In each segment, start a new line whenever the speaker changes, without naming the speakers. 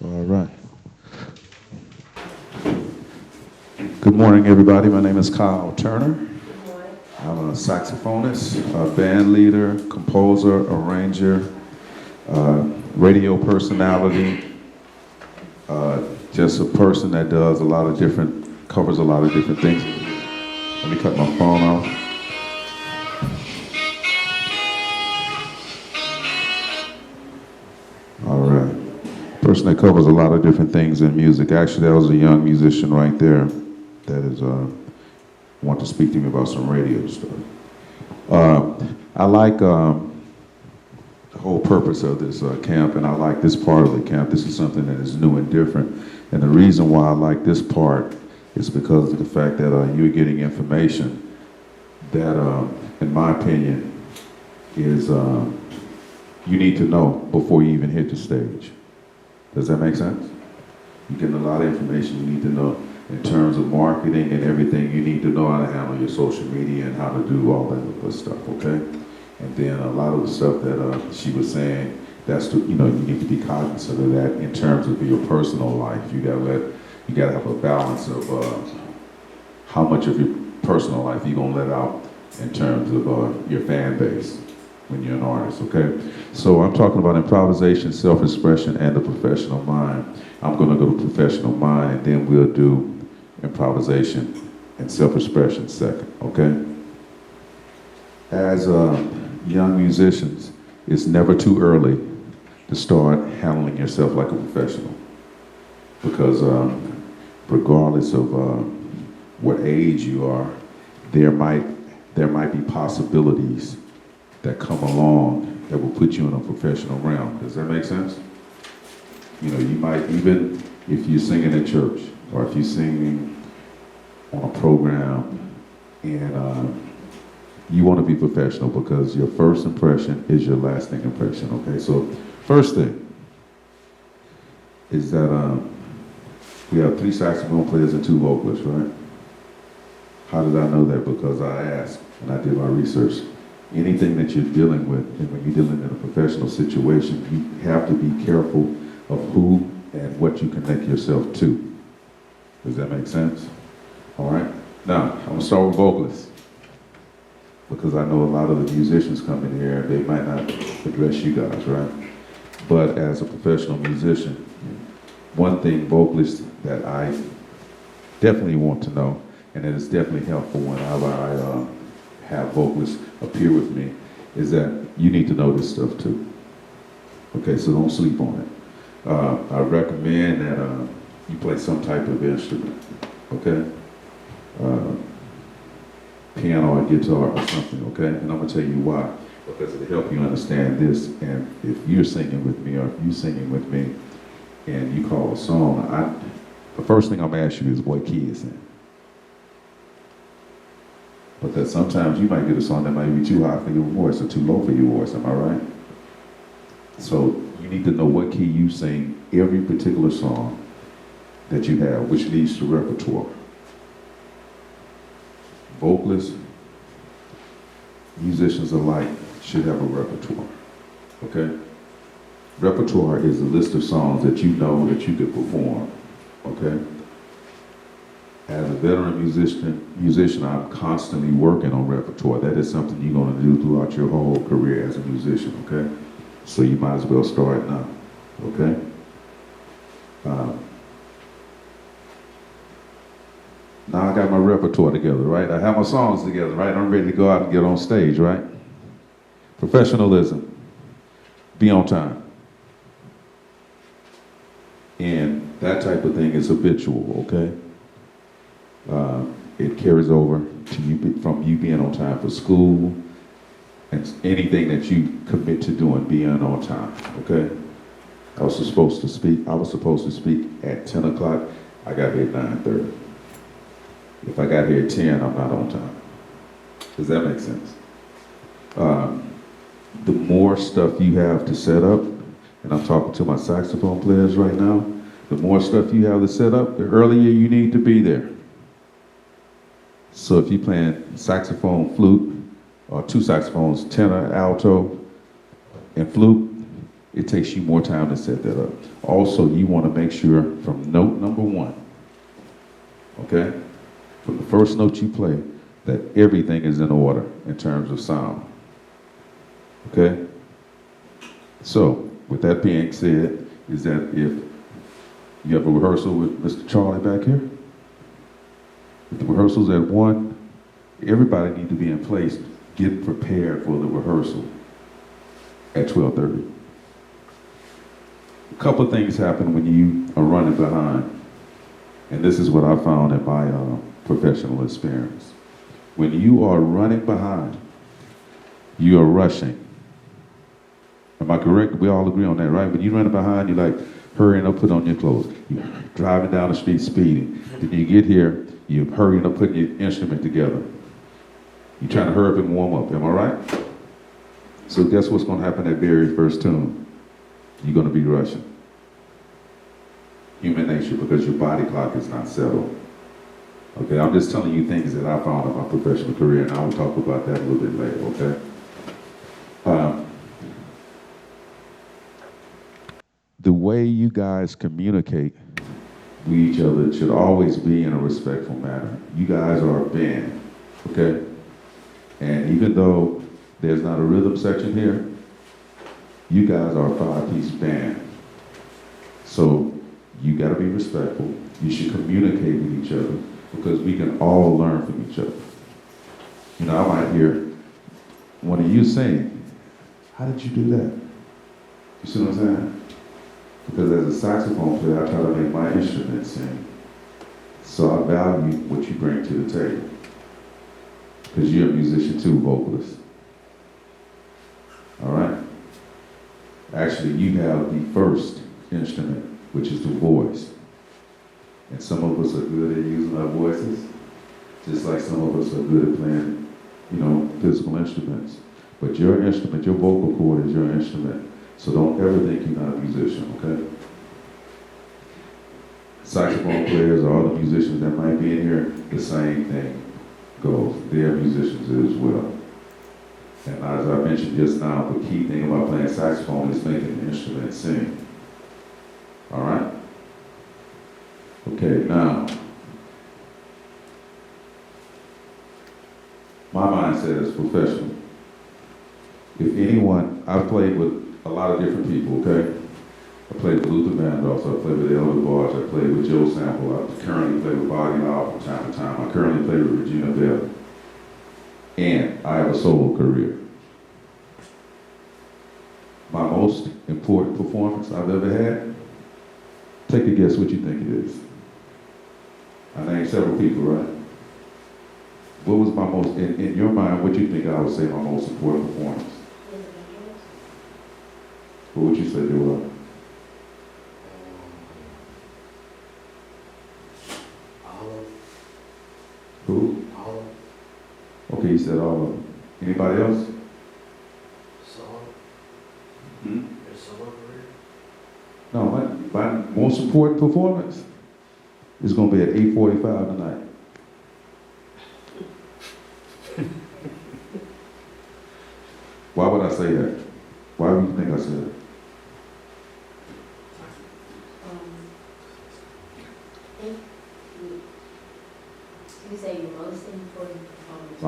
All right. Good morning, everybody. My name is Kyle Turner. I'm a saxophonist, a band leader, composer, arranger, radio personality, just a person that does a lot of different, covers a lot of different things. Let me cut my phone off. All right. Person that covers a lot of different things in music. Actually, that was a young musician right there that is want to speak to me about some radio stuff. I like the whole purpose of this camp, and I like this part of the camp. This is something that is new and different. And the reason why I like this part is because of the fact that you're getting information that, in my opinion, is you need to know before you even hit the stage. Does that make sense? You're getting a lot of information you need to know in terms of marketing and everything. You need to know how to handle your social media and how to do all that good stuff, okay? And then a lot of the stuff that she was saying, that's the, you need to be cognizant of that in terms of your personal life. You gotta have a balance of how much of your personal life you're gonna let out in terms of your fan base when you're an artist, okay? So I'm talking about improvisation, self-expression, and the professional mind. I'm gonna go to professional mind, and then we'll do improvisation and self-expression second, okay? As young musicians, it's never too early to start handling yourself like a professional, because regardless of what age you are, there might be possibilities that come along that will put you in a professional realm. Does that make sense? You might, even if you're singing at church, or if you're singing on a program, and you want to be professional, because your first impression is your lasting impression, okay? So first thing is that we have 3 saxophone players and 2 vocalists, right? How did I know that? Because I asked and I did my research. Anything that you're dealing with, and when you're dealing in a professional situation, you have to be careful of who and what you connect yourself to. Does that make sense? All right. Now, I'm gonna start with vocalists, because I know a lot of the musicians come in here, they might not address you guys, right? But as a professional musician, one thing vocalists that I definitely want to know, and it is definitely helpful whenever I have vocalists appear with me, is that you need to know this stuff too. Okay, so don't sleep on it. I recommend that you play some type of instrument, okay? Piano or guitar or something, okay? And I'm gonna tell you why. Because it'll help you understand this, and if you're singing with me, or if you're singing with me, and you call a song, the first thing I'm gonna ask you is what key it's in. Because sometimes you might get a song that might be too high for your voice or too low for your voice, am I right? So you need to know what key you sing every particular song that you have, which leads to repertoire. Vocalists, musicians alike should have a repertoire, okay? Repertoire is a list of songs that you know that you could perform, okay? As a veteran musician, I'm constantly working on repertoire. That is something you're gonna do throughout your whole career as a musician, okay? So you might as well start now, okay? Now I got my repertoire together, right? I have my songs together, right? I'm ready to go out and get on stage, right? Professionalism, be on time. And that type of thing is habitual, okay? It carries over to you from you being on time for school and anything that you commit to doing, being on time, okay? I was supposed to speak at 10 o'clock. I got here at 9:30. If I got here at 10, I'm not on time. Does that make sense? The more stuff you have to set up, and I'm talking to my saxophone players right now, the more stuff you have to set up, the earlier you need to be there. So if you're playing saxophone, flute, or 2 saxophones, tenor, alto, and flute, it takes you more time to set that up. Also, you want to make sure from note number one, okay, from the first note you play, that everything is in order in terms of sound. Okay? So, with that being said, is that if you have a rehearsal with Mr. Charlie back here, if the rehearsal's at 1, everybody needs to be in place, getting prepared for the rehearsal at 12:30. A couple of things happen when you are running behind, and this is what I found in my professional experience. When you are running behind, you are rushing. Am I correct? We all agree on that, right? When you're running behind, you're like hurrying up, put on your clothes. You're driving down the street speeding. Then you get here, you're hurrying up, putting your instrument together. You're trying to hurry up and warm up, am I right? So guess what's going to happen at very first tune? You're going to be rushing. Human nature, because your body clock is not settled. Okay, I'm just telling you things that I found in my professional career, and I will talk about that a little bit later, okay? The way you guys communicate with each other should always be in a respectful manner. You guys are a band, okay? And even though there's not a rhythm section here, you guys are a 5-piece band. So you gotta be respectful. You should communicate with each other because we can all learn from each other. You know, I might hear one of you saying, how did you do that? You see what I'm saying? Because as a saxophone player, I try to make my instrument sing. So I value what you bring to the table. Because you're a musician too, vocalist. All right? Actually, you have the first instrument, which is the voice. And some of us are good at using our voices, just like some of us are good at playing, you know, physical instruments. But your instrument, your vocal cord is your instrument. So don't ever think you're not a musician, okay? Saxophone players or other musicians that might be in here, the same thing goes. They're musicians as well. And as I mentioned just now, the key thing about playing saxophone is making the instrument sing. All right? Okay, now, my mindset is professional. If anyone, I've played with a lot of different people, okay? I played with Luther Vandross, I played with Elder Barge, I played with Joe Sample, I currently play with Bobby Hall from time to time, I currently play with Regina Bell. And I have a solo career. My most important performance I've ever had, take a guess what you think it is. I named several people, right? What was my most, in your mind, what do you think I would say my most important performance? What would you say, Joel? Who?
All.
Okay, you said all of them. Anybody else?
Solo.
Hmm?
Your solo career.
No, my most important performance is going to be at 8:45 tonight. Why would I say that? Why would you think I said that?
You say your most important performance.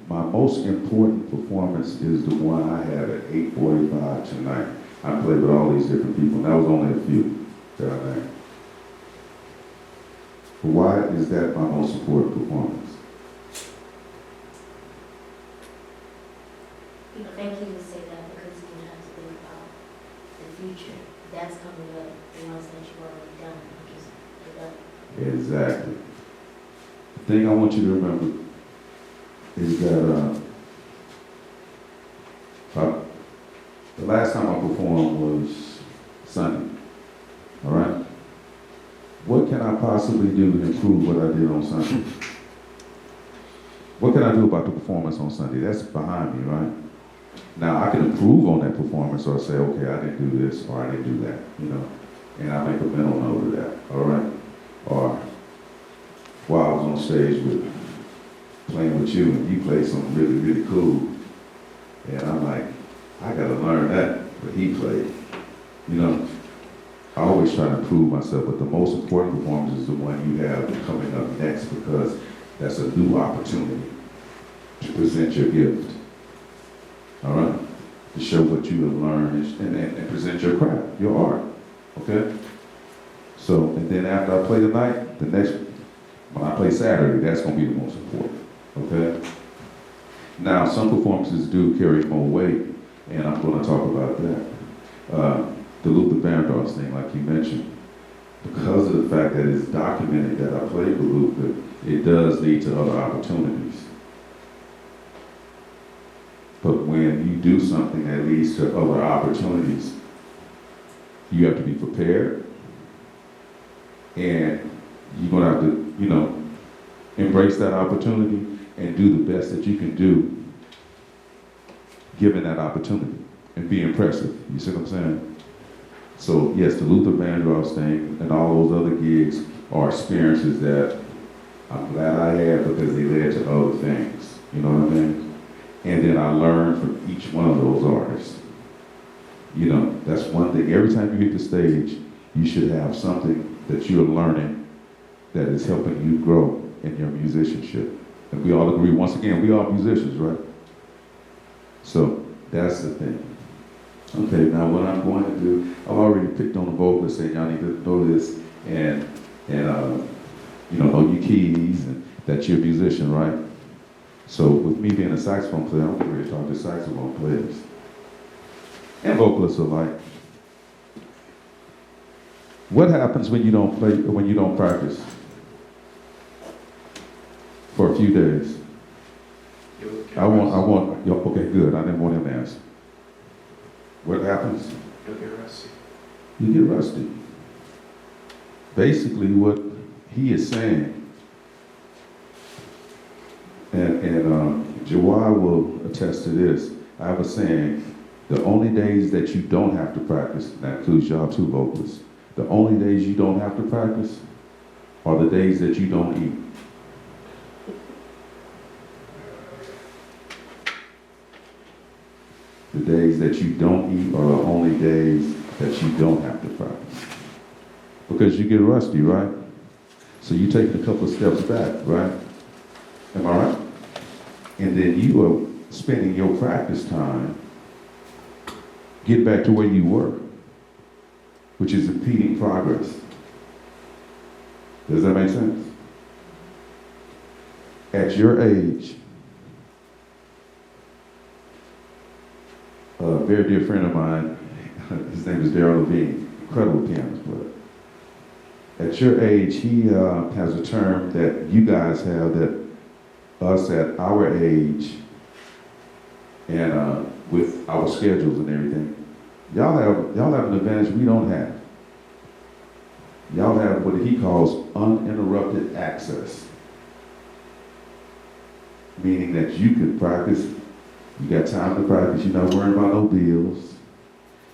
My most important performance is the one I had at 8:45 tonight. I played with all these different people, and that was only a few that I named. But why is that my most important performance?
I think he would say that because he would have to think about the future. That's coming up, the ones that you've already done. Just get up.
Exactly. The thing I want you to remember is that the last time I performed was Sunday. All right? What can I possibly do to improve what I did on Sunday? What can I do about the performance on Sunday? That's behind me, right? Now, I can improve on that performance or say, okay, I didn't do this or I didn't do that, you know, and I make a mental note of that, all right? Or while I was on stage playing with you and you played something really, really cool, and I'm like, I gotta learn that. but he played. You know, I always try to improve myself, but the most important performance is the one you have coming up next, because that's a new opportunity to present your gift. All right? To show what you have learned and present your craft, your art. Okay? So, and then after I play tonight, when I play Saturday, that's going to be the most important. Okay? Now, some performances do carry more weight, and I'm going to talk about that. The Luther Vandross thing, like you mentioned, because of the fact that it's documented that I played with Luther, it does lead to other opportunities. But when you do something that leads to other opportunities, you have to be prepared, and you're going to have to, embrace that opportunity and do the best that you can do given that opportunity and be impressive. You see what I'm saying? So yes, the Luther Vandross thing and all those other gigs are experiences that I'm glad I had, because they led to other things. You know what I mean? And then I learned from each one of those artists. That's one thing. Every time you hit the stage, you should have something that you're learning that is helping you grow in your musicianship. And we all agree, once again, we are musicians, right? So that's the thing. Okay, now what I'm going to do, I've already picked on the vocalist, saying y'all need to know this, and know your keys, and that you're a musician, right? So with me being a saxophone player, I'm ready to talk to saxophone players and vocalists alike. What happens when you don't play, when you don't practice for a few days? Okay, good. I didn't want him to answer. What happens?
You'll get rusty.
You get rusty. Basically, what he is saying, and Jawad will attest to this. I was saying, the only days that you don't have to practice, and that includes y'all too, vocalists, the only days you don't have to practice are the days that you don't eat. The days that you don't eat are the only days that you don't have to practice. Because you get rusty, right? So you take a couple of steps back, right? Am I right? And then you are spending your practice time getting back to where you were, which is impeding progress. Does that make sense? At your age, a very dear friend of mine, his name is Darryl Levine, incredible pianist player. At your age, he has a term that you guys have that us at our age and with our schedules and everything, y'all have an advantage we don't have. Y'all have what he calls uninterrupted access, meaning that you can practice. You got time to practice. You're not worrying about no bills.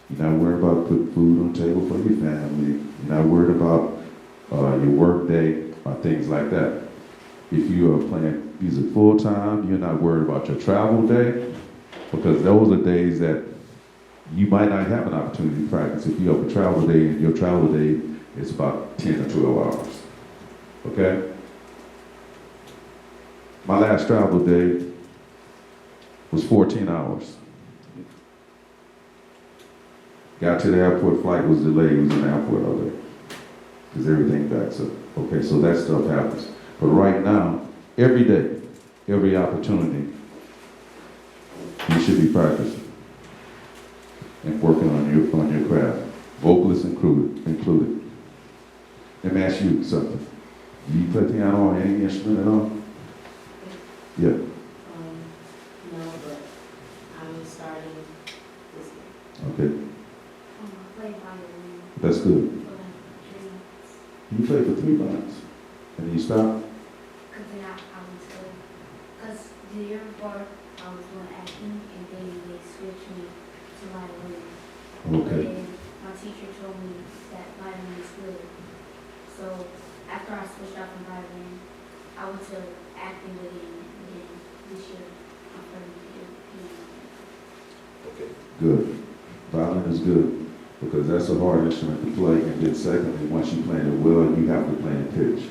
You're not worried about putting food on the table for your family. You're not worried about your work day or things like that. If you are playing music full time, you're not worried about your travel day, because those are days that you might not have an opportunity to practice. If you have a travel day, and your travel day is about 10 or 12 hours. Okay? My last travel day was 14 hours. Got to the airport, flight was delayed, was in the airport all day, because everything backs up. Okay, so that stuff happens. But right now, every day, every opportunity, you should be practicing and working on your craft, vocalists included. Let me ask you something. Do you play piano or any instrument at all? Yeah.
No, but I'm starting this year.
Okay,
I play violin
that's good.
for like 3 months.
You play for 3 months, and then you stop?
Because then I was good. Because the year before, I was doing acting, and then they switched me to violin.
Okay.
And my teacher told me that violin is good. So after I switched out from violin, I went to acting again, and then this year I'm starting to do piano.
Okay.
Good. Violin is good because that's a hard instrument to play. And then secondly, once you play it well, you have to play in pitch,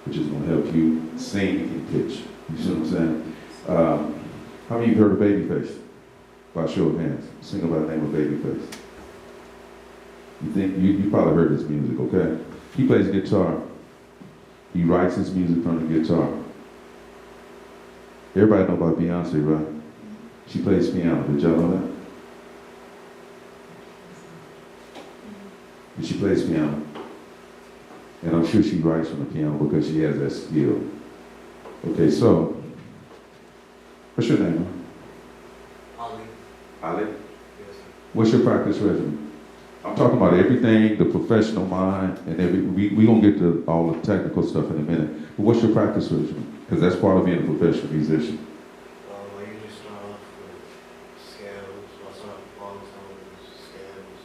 which is going to help you sing in pitch. You see what I'm saying? How many of you heard of Babyface? By show of hands. Singer by the name of Babyface. You probably heard his music, okay? He plays guitar. He writes his music from the guitar. Everybody know about Beyonce, right? She plays piano. Did y'all know that? And she plays piano. And I'm sure she writes from the piano because she has that skill. Okay, so, what's your name?
Ali.
Ali?
Yes, sir.
What's your practice regimen? I'm talking about everything, the professional mind, and we're going to get to all the technical stuff in a minute. But what's your practice regimen? Because that's part of being a professional musician.
I usually start off with scales. I start with long tones, scales.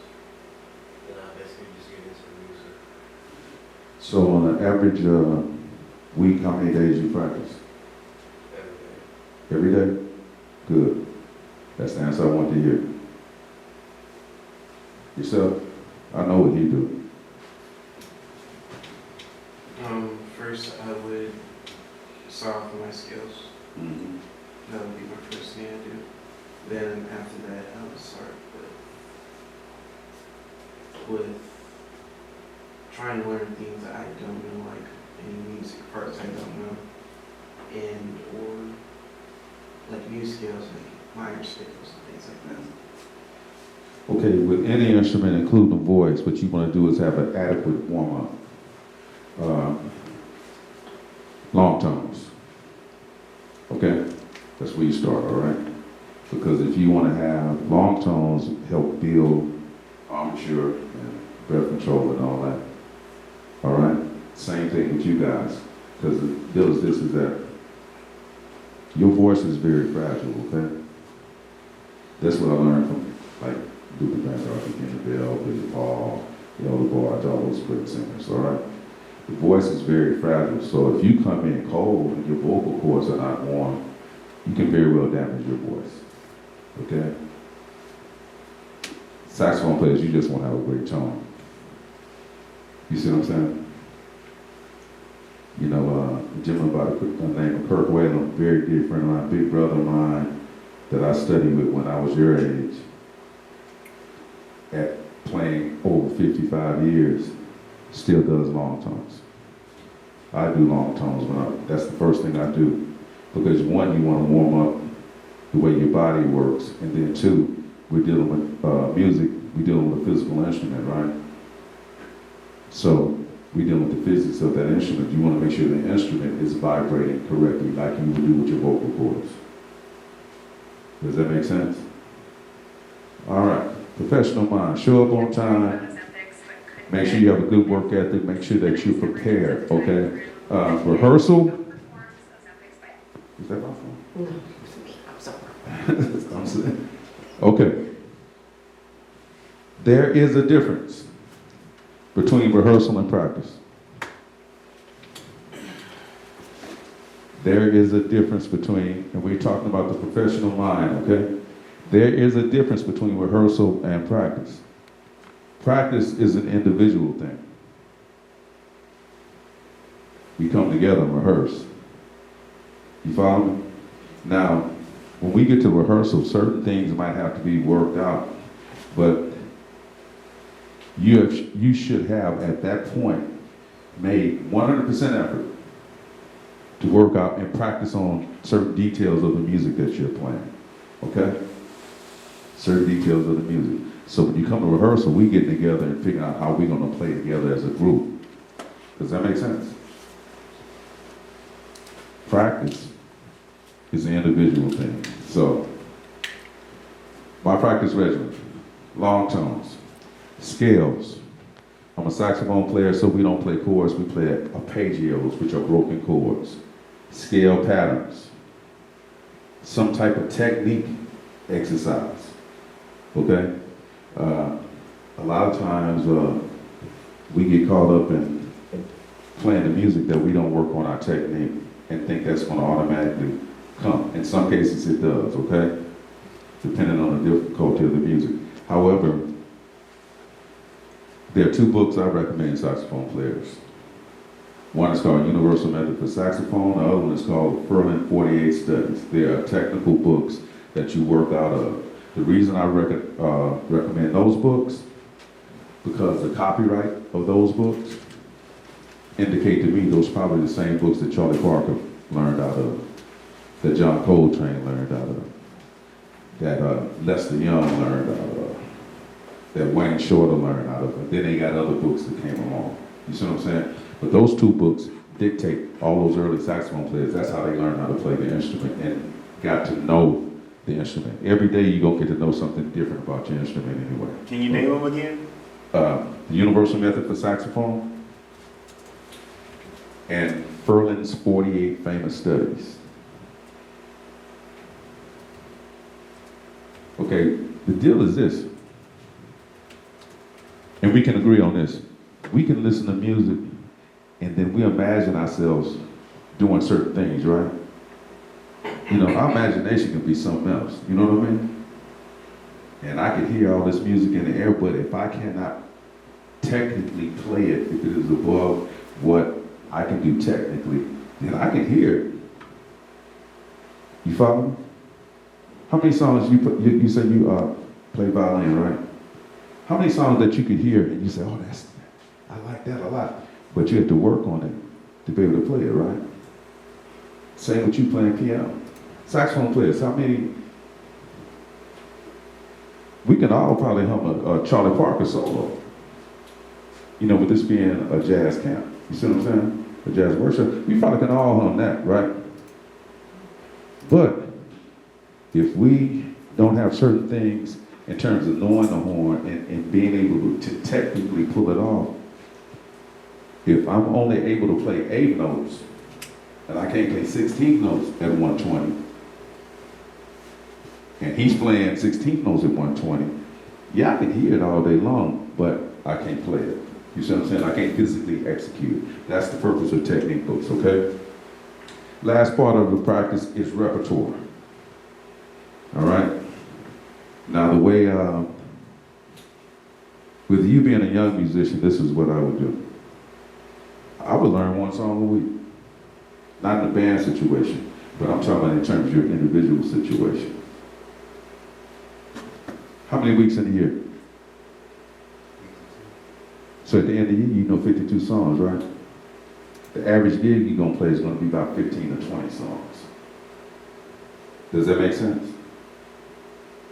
Then I basically just get into the music.
So on an average week, how many days you practice?
Every day.
Every day? Good. That's the answer I want to hear. Yourself? I know what you do.
First I would start off with my skills.
Mm-hmm.
That would be my first thing I do. Then after that, I would start with trying to learn things that I don't know, like any music parts I don't know, and or like new skills, like minor skills and things like that.
Okay, with any instrument, including voice, what you want to do is have an adequate warm-up. Long tones. Okay? That's where you start, all right? Because if you want to have long tones, help build armature and breath control and all that. All right? Same thing with you guys. Because the deal is this, is that your voice is very fragile, okay? That's what I learned from, like, Luther Vandross, Kenny Bell, Billy Paul, Elder Barge, all those great singers, all right? The voice is very fragile, so if you come in cold and your vocal cords are not warm, you can very well damage your voice, okay? Saxophone players, you just want to have a great tone. You see what I'm saying? You know, a gentleman by the name of Kirk Whalen, very dear friend of mine, big brother of mine that I studied with when I was your age, at playing over 55 years, still does long tones. I do long tones that's the first thing I do. Because one, you want to warm up the way your body works, and then two, we're dealing with music, we're dealing with a physical instrument, right? So we're dealing with the physics of that instrument. You want to make sure the instrument is vibrating correctly like you would do with your vocal cords. Does that make sense? All right. Professional mind. Show up on time. Make sure you have a good work ethic. Make sure that you're prepared, okay? Rehearsal. Is that my phone?
No, I'm sorry.
I'm sorry. Okay. There is a difference between rehearsal and practice. There is a difference between, and we're talking about the professional mind, okay? There is a difference between rehearsal and practice. Practice is an individual thing. We come together and rehearse. You follow me? Now, when we get to rehearsal, certain things might have to be worked out, but you should have, at that point, made 100% effort to work out and practice on certain details of the music that you're playing, okay? Certain details of the music. So when you come to rehearsal, we get together and figure out how we're going to play together as a group. Does that make sense? Practice is an individual thing. So, my practice regimen, long tones, scales. I'm a saxophone player, so we don't play chords, we play arpeggios, which are broken chords. Scale patterns. Some type of technique exercise. Okay? A lot of times we get caught up in playing the music that we don't work on our technique and think that's going to automatically come. In some cases it does, okay? Depending on the difficulty of the music. However, there are two books I recommend saxophone players. One is called Universal Method for Saxophone, the other one is called Furlan 48 Studies. They are technical books that you work out of. The reason I recommend those books, because the copyright of those books indicate to me those are probably the same books that Charlie Parker learned out of, that John Coltrane learned out of, that Lester Young learned out of, that Wayne Shorter learned out of. And then they got other books that came along. You see what I'm saying? But those two books dictate all those early saxophone players. That's how they learned how to play the instrument and got to know the instrument. Every day you're going to get to know something different about your instrument anyway.
Can you name them again?
The Universal Method for Saxophone and Furlan's 48 Famous Studies. Okay, the deal is this, and we can agree on this. We can listen to music and then we imagine ourselves doing certain things, right? You know, our imagination can be something else, you know what I mean? And I can hear all this music in the air, but if I cannot technically play it, if it is above what I can do technically, then I can hear it. You follow me? How many songs you say you play violin, right? How many songs that you could hear and you say, oh, I like that a lot, but you have to work on it to be able to play it, right? Same with you playing piano. Saxophone players, how many? We can all probably hum a Charlie Parker solo. You know, with this being a jazz camp. You see what I'm saying? A jazz workshop. We probably can all hum that, right? But if we don't have certain things in terms of knowing the horn and being able to technically pull it off, if I'm only able to play 8 notes and I can't play 16 notes at 120, and he's playing 16 notes at 120, yeah, I can hear it all day long, but I can't play it. You see what I'm saying? I can't physically execute it. That's the purpose of technique books, okay? Last part of the practice is repertoire. All right? Now the way, with you being a young musician, this is what I would do. I would learn 1 song a week. Not in a band situation, but I'm talking about in terms of your individual situation. How many weeks in a year? So at the end of the year, you know 52 songs, right? The average gig you're going to play is going to be about 15 or 20 songs. Does that make sense?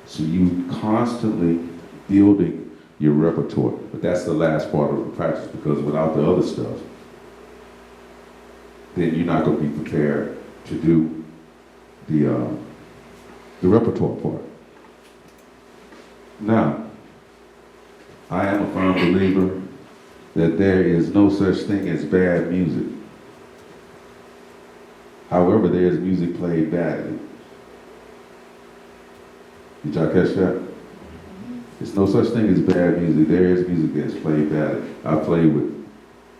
So you constantly building your repertoire. But that's the last part of the practice, because without the other stuff, then you're not going to be prepared to do the repertoire part. Now, I am a firm believer that there is no such thing as bad music. However, there is music played badly. Did y'all catch that? There's no such thing as bad music. There is music that's played badly. I played with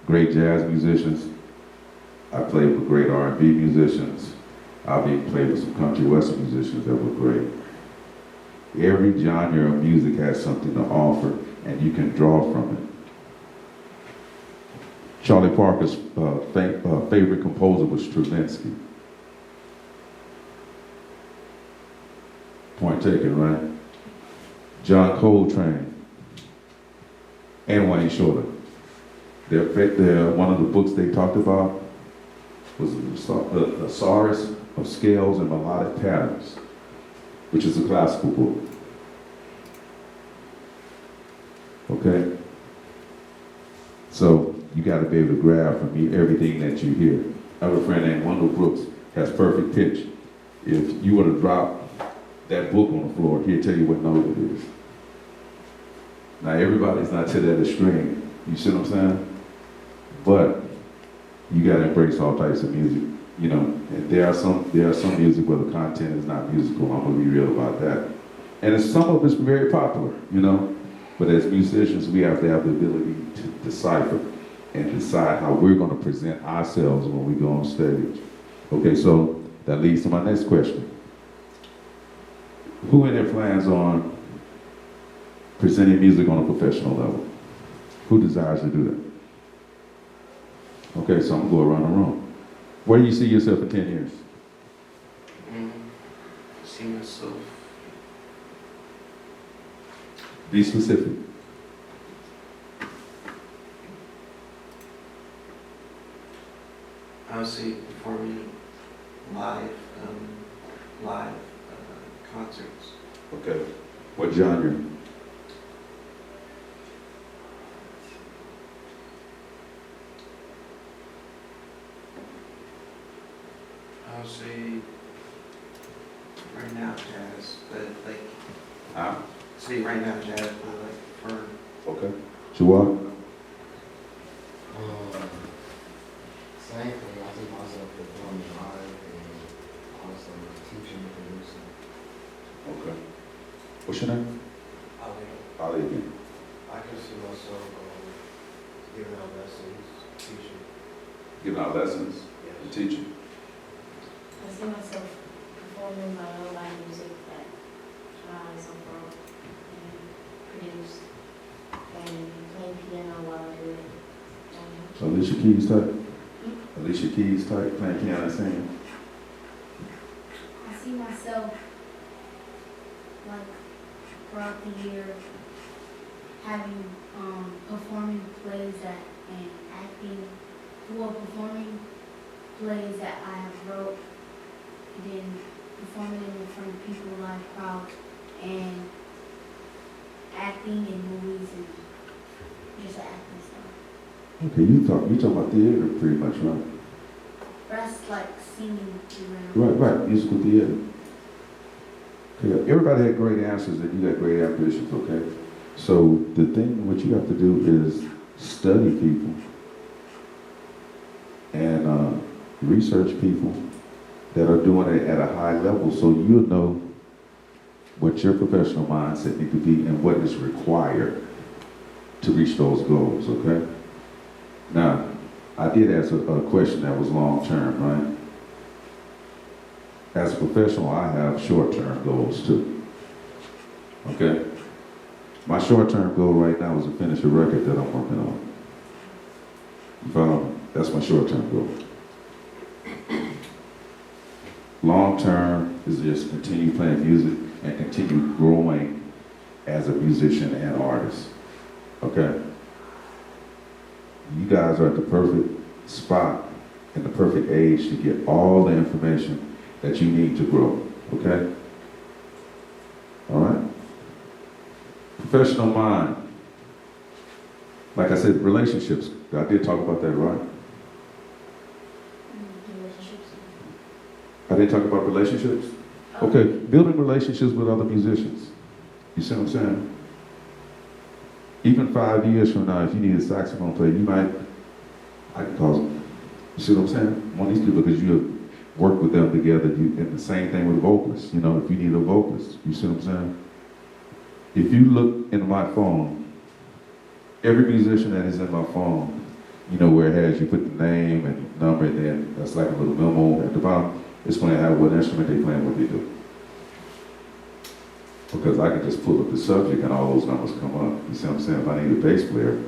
great jazz musicians. I played with great R&B musicians. I've even played with some country western musicians that were great. Every genre of music has something to offer, and you can draw from it. Charlie Parker's favorite composer was Stravinsky. Point taken, right? John Coltrane and Wayne Shorter. One of the books they talked about was the Thesaurus of Scales and Melodic Patterns, which is a classical book. Okay? So you got to be able to grab from everything that you hear. I have a friend named Wendell Brooks, has perfect pitch. If you were to drop that book on the floor, he'll tell you what note it is. Now everybody's not to that extreme, you see what I'm saying? But you got to embrace all types of music, you know. And there are some music where the content is not musical. I'm gonna be real about that. And some of it's very popular, you know. But as musicians, we have to have the ability to decipher and decide how we're going to present ourselves when we go on stage. Okay, so that leads to my next question. Who in their plans on presenting music on a professional level? Who desires to do that? Okay, so I'm gonna go around the room. Where do you see yourself in 10 years?
See myself.
Be specific.
I would say performing live, live concerts.
Okay. What genre?
I would say right now jazz, but like, say right now jazz, but like for
Okay. Jawad?
Same thing. I see myself performing live and also teaching and producing.
Okay. What's your name? Ali again.
I can see myself giving out lessons, teaching.
Giving out lessons and teaching.
I see myself performing my own live music that tries on road and produce and play piano while I do it.
Alicia Keys type? Alicia Keys type, playing piano and singing?
I see myself like throughout the year having performing plays that and acting performing plays that I have wrote and then performing in front of people live crowds and acting in movies and just acting stuff.
Okay, you talk about theater pretty much, right?
That's like singing around.
Right, musical theater. Okay, everybody had great answers and you got great ambitions, okay? So the thing, what you have to do is study people and research people that are doing it at a high level so you'll know what your professional mindset needs to be and what is required to reach those goals, okay? Now, I did ask a question that was long-term, right? As a professional, I have short-term goals too, okay? My short-term goal right now is to finish a record that I'm working on. You follow me? That's my short-term goal. Long-term is just continue playing music and continue growing as a musician and artist, okay? You guys are at the perfect spot and the perfect age to get all the information that you need to grow, okay? All right? Professional mind. Like I said, relationships. I did talk about that, right?
Relationships.
I did talk about relationships? Okay, building relationships with other musicians. You see what I'm saying? Even 5 years from now, if you need a saxophone player, I can call them. You see what I'm saying? One of these people, because you have worked with them together, and the same thing with vocalists. You know, if you need a vocalist, you see what I'm saying? If you look in my phone, every musician that is in my phone, you know where it has, you put the name and number, and then that's like a little memo at the bottom. It's going to have what instrument they play and what they do. Because I can just pull up the subject and all those numbers come up. You see what I'm saying? If I need a bass player,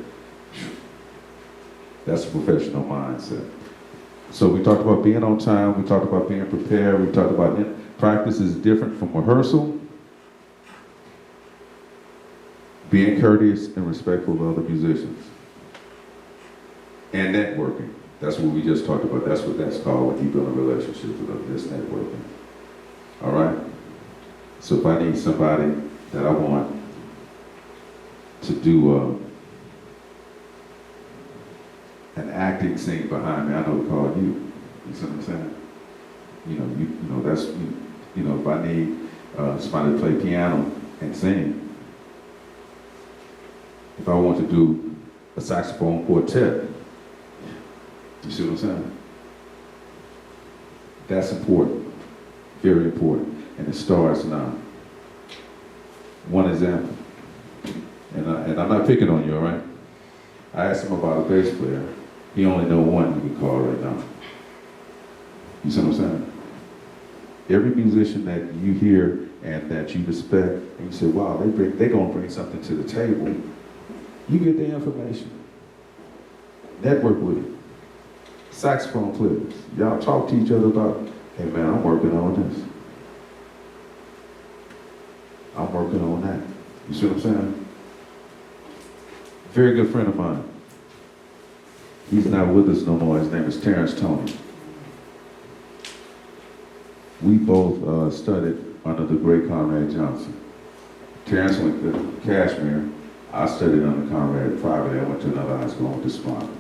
that's a professional mindset. So we talked about being on time, we talked about being prepared, we talked about practice is different from rehearsal. Being courteous and respectful of other musicians. And networking. That's what we just talked about. That's what that's called when you build a relationship with them, this networking. All right? So if I need somebody that I want to do an acting scene behind me, I know to call you. You see what I'm saying? You know, that's, you know, if I need somebody to play piano and sing, if I want to do a saxophone quartet, you see what I'm saying? That's important, very important, and it starts now. One example, and I'm not picking on you, all right? I asked him about a bass player. He only know one you can call right now. You see what I'm saying? Every musician that you hear and that you respect, and you say, wow, they're gonna bring something to the table, you get the information. Network with it. Saxophone players, y'all talk to each other about, hey man, I'm working on this. I'm working on that. You see what I'm saying? Very good friend of mine. He's not with us no more. His name is Terrence Tony. We both studied under the great Conrad Johnson. Terrence went to Kashmir. I studied under Conrad privately. I went to another high school on Despond.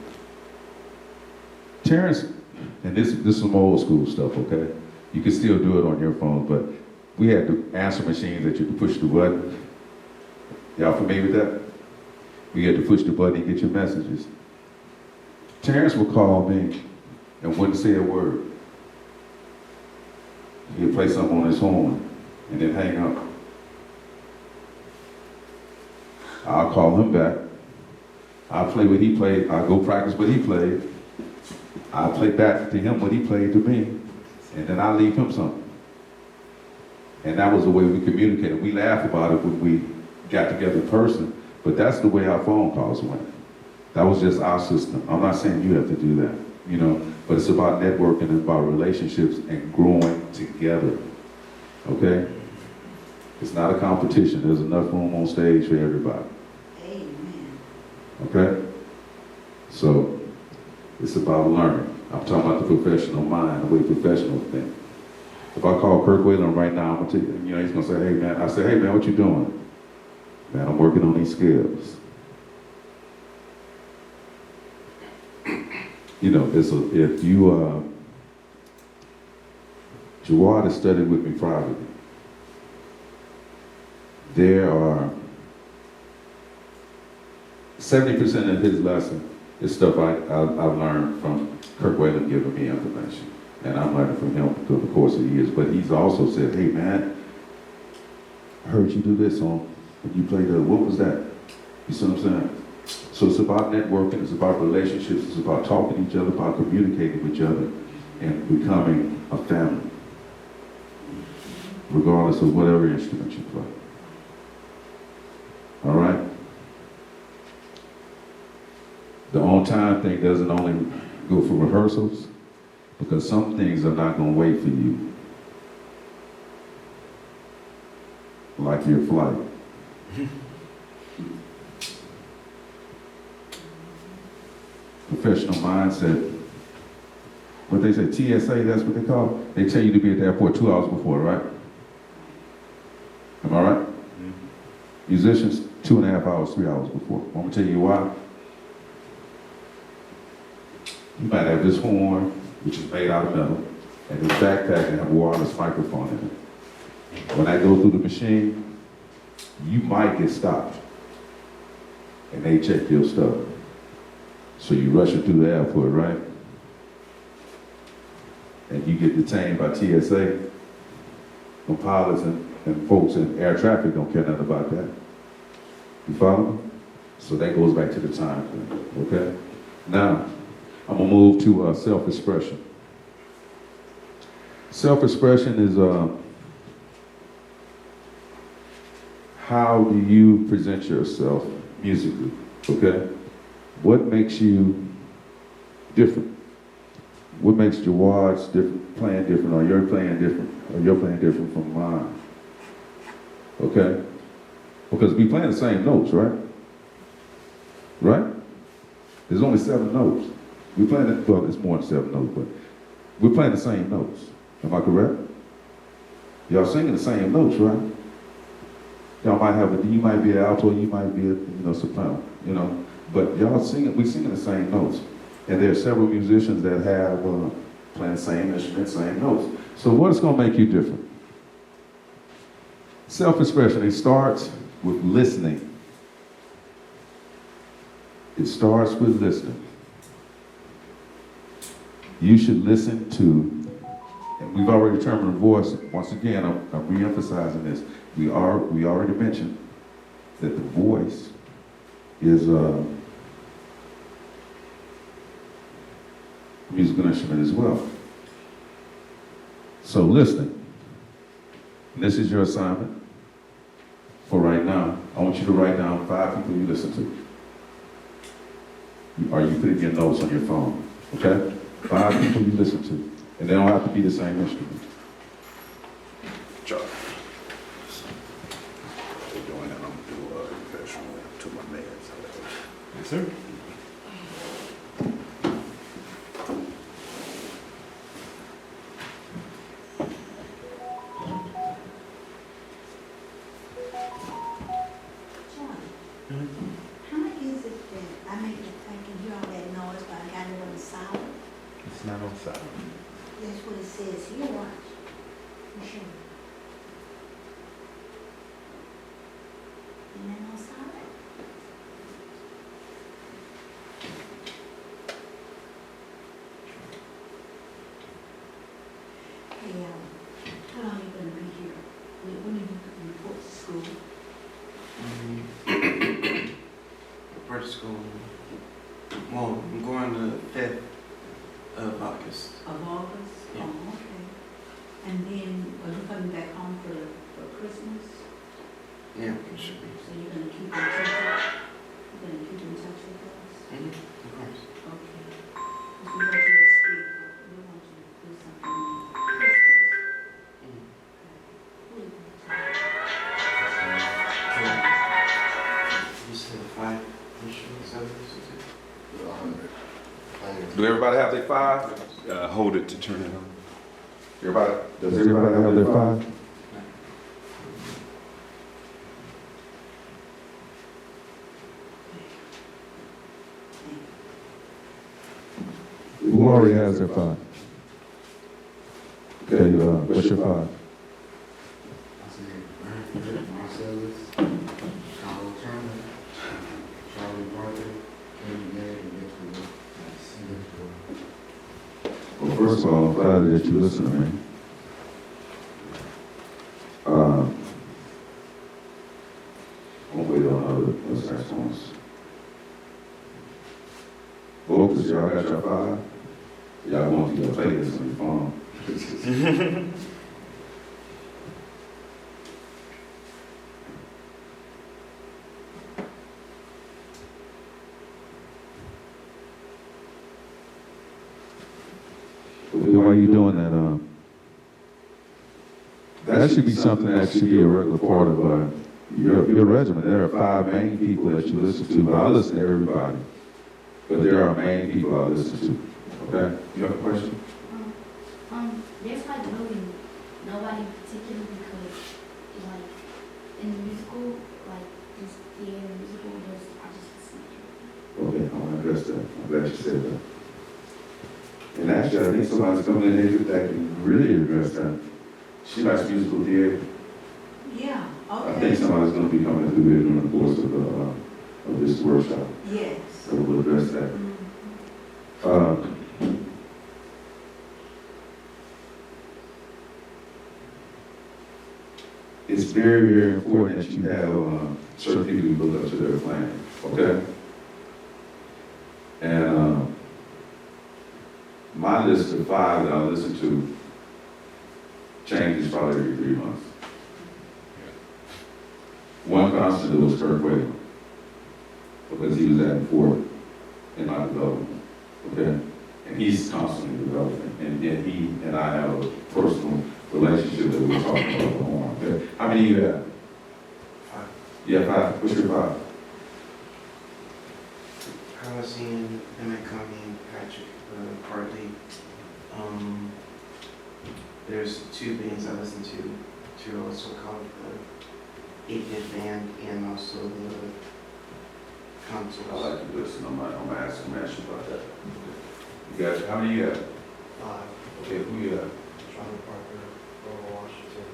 Terrence, and this is some old school stuff, okay? You can still do it on your phone, but we had the answer machines that you could push the button. Y'all familiar with that? We had to push the button and get your messages. Terrence would call me and wouldn't say a word. He'd play something on his horn and then hang up. I'll call him back. I'll play what he played. I'll go practice what he played. I'll play back to him what he played to me. And then I'll leave him something. And that was the way we communicated. We laugh about it when we got together in person, but that's the way our phone calls went. That was just our system. I'm not saying you have to do that, you know, but it's about networking, it's about relationships and growing together, okay? It's not a competition. There's enough room on stage for everybody.
Amen.
Okay? So, it's about learning. I'm talking about the professional mind, the way professionals think. If I call Kirk Whalen right now, I'm gonna tell you, he's gonna say, hey man, I say, hey man, what you doing? Man, I'm working on these skills. You know, if you, Jawad has studied with me privately. There are 70% of his lesson is stuff I've learned from Kirk Whalen giving me information. And I'm learning from him through the course of the years. But he's also said, hey man, I heard you do this on, when you played what was that? You see what I'm saying? So it's about networking, it's about relationships, it's about talking to each other, about communicating with each other, and becoming a family, regardless of whatever instrument you play. All right? The on-time thing doesn't only go for rehearsals, because some things are not going to wait for you. Like your flight. Professional mindset. What they say, TSA, that's what they call it. They tell you to be at the airport 2 hours before, right? Am I right? Mm-hmm. Musicians, 2.5 hours, 3 hours before. I'm gonna tell you why. You might have this horn, which is made out of metal, and this backpack and have a wireless microphone in it. When I go through the machine, you might get stopped, and they check your stuff. So you rush it through the airport, right? And you get detained by TSA. The pilots and folks in air traffic don't care nothing about that. You follow me? So that goes back to the time thing, okay? Now, I'm gonna move to self-expression. Self-expression is how do you present yourself musically, okay? What makes you different? What makes Jawad's playing different, or you're playing different from mine? Okay? Because we playing the same notes, right? Right? There's only 7 notes. We playing well, it's more than 7 notes, but we're playing the same notes. Am I correct? Y'all singing the same notes, right? Y'all might have you might be an alto, you might be a soprano, but y'all singing, we singing the same notes. And there are several musicians that have playing the same instrument, same notes. So what is going to make you different? Self-expression, it starts with listening. It starts with listening. You should listen to, and we've already determined the voice. Once again, I'm re-emphasizing this. We already mentioned that the voice is a musical instrument as well. So listening. This is your assignment for right now. I want you to write down 5 people you listen to. Or you put in your notes on your phone, okay? 5 people you listen to. And they don't have to be the same instrument. Charlie. We're doing that. I'm going to do a confession to my man.
Yes, sir.
Charlie, how much is it that I can hear all that noise, but I got it on silent?
It's not on silent.
That's what it says here, watch. You sure? Ain't that on silent? Hey, how long you gonna be here? When do you report to school?
Report to school. Well, I'm going to the 5th of August.
Of August?
Yeah.
Oh, okay. And then, are you coming back home for Christmas?
Yeah, it should be.
So you're gonna keep in touch? You're gonna keep in touch with us?
Of course.
Okay. Because we want you to speak, but we want you to do something on Christmas.
Mhm.
Who are you gonna tell?
You said 5 instruments of this, is it?
Do everybody have their 5?
Hold it to turn it on.
Does everybody have their 5? Who already has their 5? Okay, what's your 5?
Marcellus, Carl Turner, Charlie Parker, Kenny Gay, and Mitchell.
Well, first of all, I'm glad that you listen to me. I'm wait on other saxophones. Vocals, y'all got your 5? Y'all want to play this on your phone. While you doing that, that should be something that should be a regular part of your regimen. There are 5 main people that you listen to, but I listen to everybody. But there are main people I listen to. Okay? You have a question?
There's like really nobody in particular because like in the musical, like this theater musical, I just listen to
Okay, I want to address that. I'm glad you said that. And actually, I think somebody's coming in here that can really address that. She likes musical theater.
Yeah,
I
okay.
think somebody's going to be coming through here during the course of this workshop.
Yes.
So we'll address that.
Mhm.
It's very, very important that you have certain people you look up to their plan, okay? And my list of 5 that I listen to changes probably every 3 months. One constant was Kirk Whalum, because he was at Ford in my development, okay? And he's constantly developing, and yet he and I have a personal relationship that we're talking about the horn, okay? How many you have?
5.
Yeah, 5. What's your 5?
Carlosian, Emmett Cumming, Patrick Hartley. There's 2 bands I listen to also called the 8-bit band and also the consoles.
I like to listen. I'm asking you about that. You got, how many you have?
5.
Okay, who you have?
Charlie Parker, Grover Washington,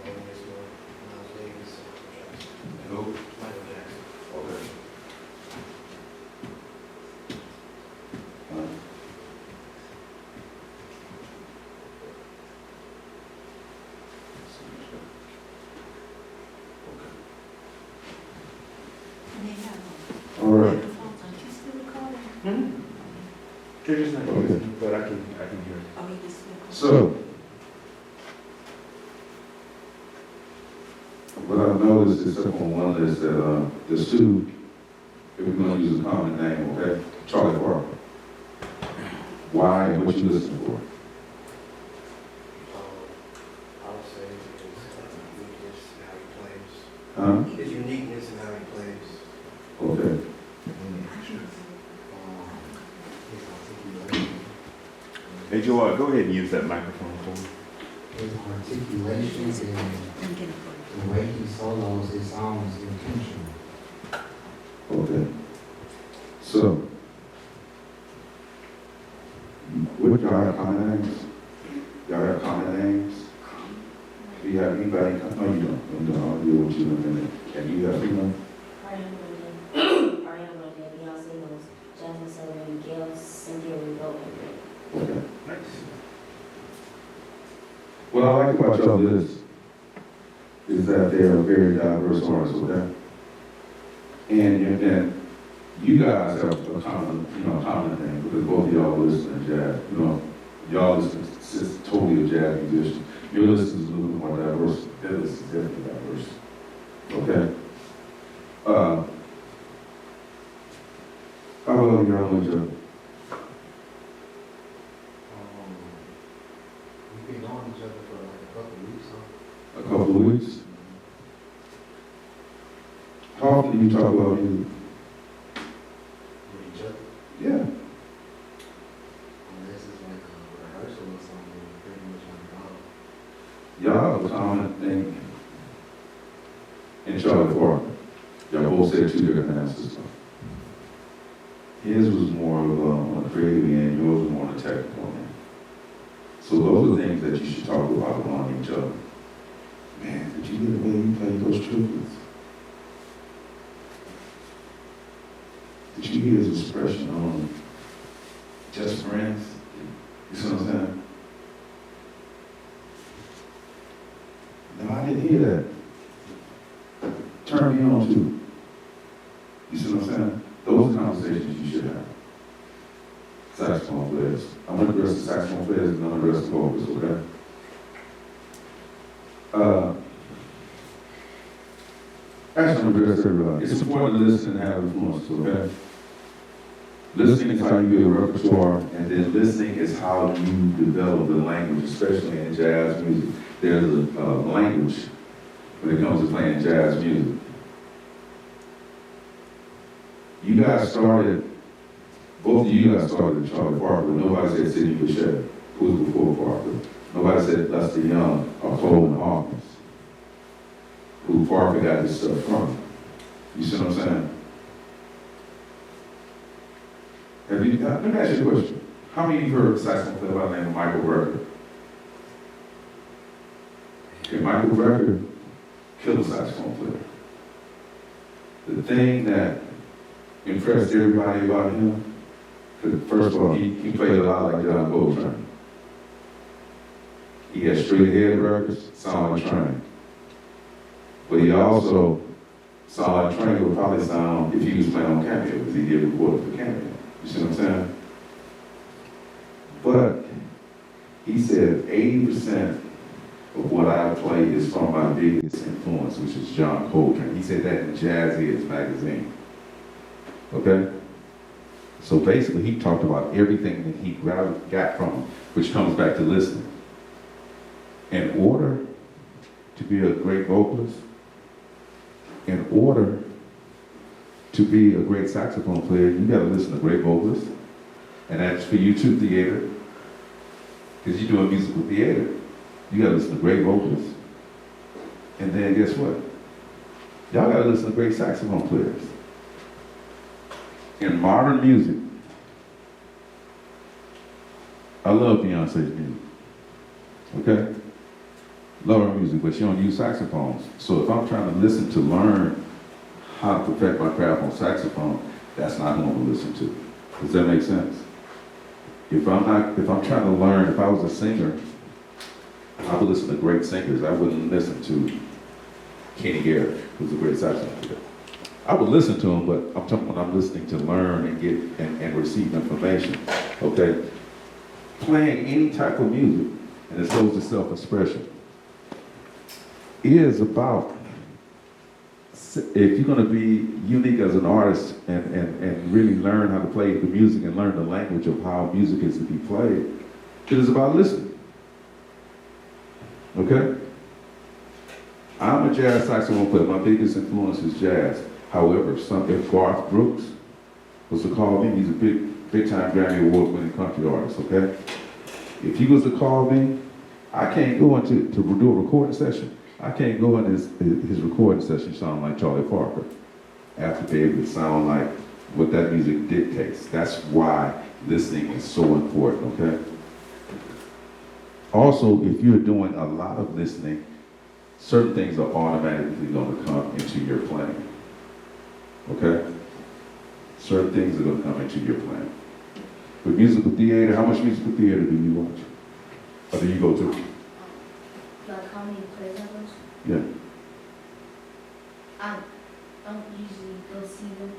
Wayne Ismail, Miles Davis, and Michael Jackson.
And who?
Michael Jackson.
Okay.
And they have
All right.
microphones. Are you still recording?
They're just not
Okay.
using, but I can hear it.
Oh, you can still record?
So, list except for one list that, there's two, if we're gonna use a common name, okay? Charlie Parker. Why and what you listening for?
I would say it's uniqueness in how he plays.
Huh?
His uniqueness in how he plays.
Okay.
Hey, Joel, go ahead and use that microphone for me.
His articulation and the way he solos his songs intentional.
Okay. So, what y'all have common names? Y'all have common names? Do you have anybody? No, you don't. I'll deal with you in a minute. And you have people?
Ariana Grande, Beyonce knows, Jasmine Sullivan, Gail, Cynthia Rigo, and
Okay.
Nice.
What I like about y'all list is that they're very diverse artists, okay? And you guys have a common, common thing, because both of y'all listen to jazz, y'all listen to totally a jazz musician. Your list is a little bit more diverse, their list is definitely diverse, okay? How long y'all know each other?
We've been knowing each other for like a couple of weeks, huh?
A couple of weeks? How often do you talk about music?
With each other.
Yeah.
Unless it's like a rehearsal or something, we're pretty much on the
Y'all have a common thing in Charlie Parker. Y'all both said two different answers. His was more of on the creative end, yours was more on the technical end. So those are things that you should talk about among each other. Man, did you get the way you played those trumpets? Did you hear his expression on just friends? You see what I'm saying? No, I didn't hear that. Turn me on too. You see what I'm saying? Those conversations you should have. Saxophone players. I'm going to address the saxophone players and I'm going to address the vocalists, okay? Actually, I'm going to address everybody. It's important to listen and have influence, okay? Listening is how you build repertoire, and then listening is how you develop the language, especially in jazz music. There's a language when it comes to playing jazz music. You guys started, both of you guys started Charlie Parker. Nobody said Sidney Bechet, who was before Parker. Nobody said Lester Young or Coleman Hawkins, who Parker got this stuff from. You see what I'm saying? Have you, let me ask you a question. How many of you heard a saxophone player by the name of Michael Brecker? Okay, Michael Brecker killed a saxophone player. The thing that impressed everybody about him, because first of all, he played a lot like John Coltrane. He had straight ahead records, sound like Train. But he also sound like Train would probably sound if he was playing on Cameo, because he did record for Cameo. You see what I'm saying? But he said 80% of what I play is from my biggest influence, which is John Coltrane. He said that in Jazz Hits magazine. Okay? So basically, he talked about everything that he got from him, which comes back to listening. In order to be a great vocalist, in order to be a great saxophone player, you gotta listen to great vocalists. And that's for you too, theater. Because you're doing musical theater. You gotta listen to great vocalists. And then guess what? Y'all gotta listen to great saxophone players. In modern music, I love Beyonce's music. Okay? Love her music, but she don't use saxophones. So if I'm trying to listen to learn how to perfect my craft on saxophone, that's not who I'm gonna listen to. Does that make sense? If I'm trying to learn, if I was a singer, I would listen to great singers. I wouldn't listen to Kenny Garrett, who's a great saxophone player. I would listen to him, but I'm talking when I'm listening to learn and get and receive information. Okay? Playing any type of music, and it goes to self-expression, is about if you're gonna be unique as an artist and really learn how to play the music and learn the language of how music is to be played, it is about listening. Okay? I'm a jazz saxophone player. My biggest influence is jazz. However, if Garth Brooks was to call me, he's a big time Grammy Award winning country artist, okay? If he was to call me, I can't go into to do a recording session. I can't go in his recording session sound like Charlie Parker. I have to be able to sound like what that music dictates. That's why listening is so important, okay? Also, if you're doing a lot of listening, certain things are automatically going to come into your playing, okay? Certain things are going to come into your playing. With musical theater, how much musical theater do you watch? Or do you go to?
Like how many plays I go to?
Yeah.
I don't usually go see them.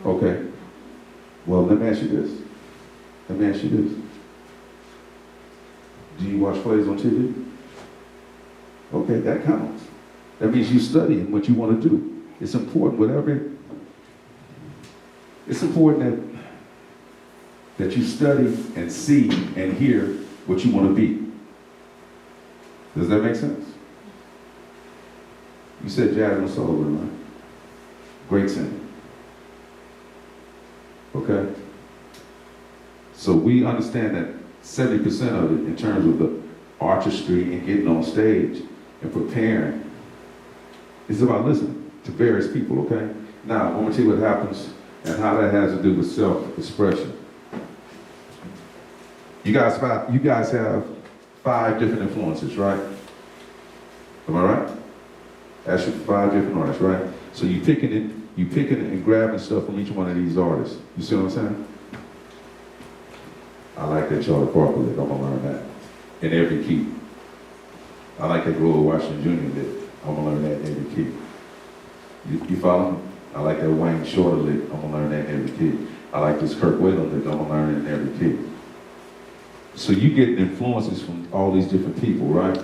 Okay. Well, let me ask you this. Let me ask you this. Do you watch plays on TV? Okay, that counts. That means you studying what you want to do. It's important, it's important that you study and see and hear what you want to be. Does that make sense? You said Jasmine Sullivan, right? Great singer. Okay? So we understand that 70% of it in terms of the artistry and getting on stage and preparing is about listening to various people, okay? Now, I'm gonna tell you what happens and how that has to do with self-expression. You guys have 5 different influences, right? Am I right? That's your 5 different artists, right? So you picking it and grabbing stuff from each one of these artists. You see what I'm saying? I like that Charlie Parker lick. I'm gonna learn that in every key. I like that Grover Washington Jr. lick. I'm gonna learn that in every key. You follow me? I like that Wayne Shorter lick. I'm gonna learn that in every key. I like this Kirk Whalum lick. I'm gonna learn it in every key. So you get influences from all these different people, right?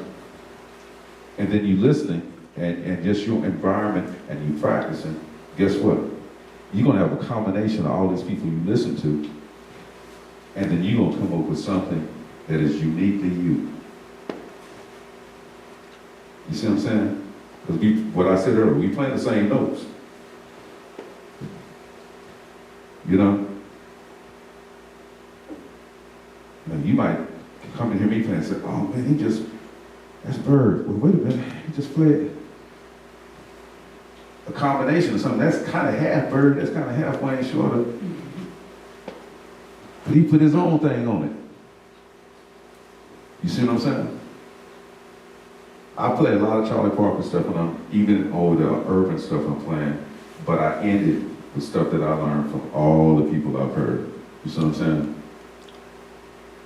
And then you listening and just your environment and you practicing, guess what? You're gonna have a combination of all these people you listen to, and then you're gonna come up with something that is uniquely you. You see what I'm saying? Because what I said earlier, we playing the same notes. You know? Now you might come and hear me play and say, oh man, that's Bird. Well, wait a minute, he just played a combination of something. That's kind of half Bird, that's kind of half Wayne Shorter. But he put his own thing on it. You see what I'm saying? I play a lot of Charlie Parker stuff when I'm, even the urban stuff I'm playing, but I ended with stuff that I learned from all the people I've heard. You see what I'm saying?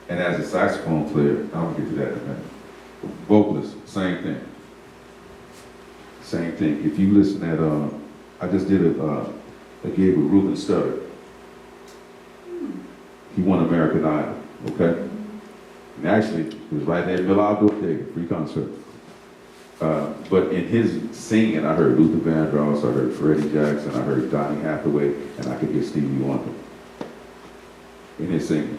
And as a saxophone player, I'm gonna get to that in a minute. Vocalist, same thing. Same thing. If you listen at, I just did a gig with Ruben Studdard. He won American Idol, okay? And actually, it was right there in Bill Outdoor Day, free concert. But in his singing, I heard Luther Vandross, I heard Freddie Jackson, I heard Donny Hathaway, and I could hear Stevie Wonder in his singing.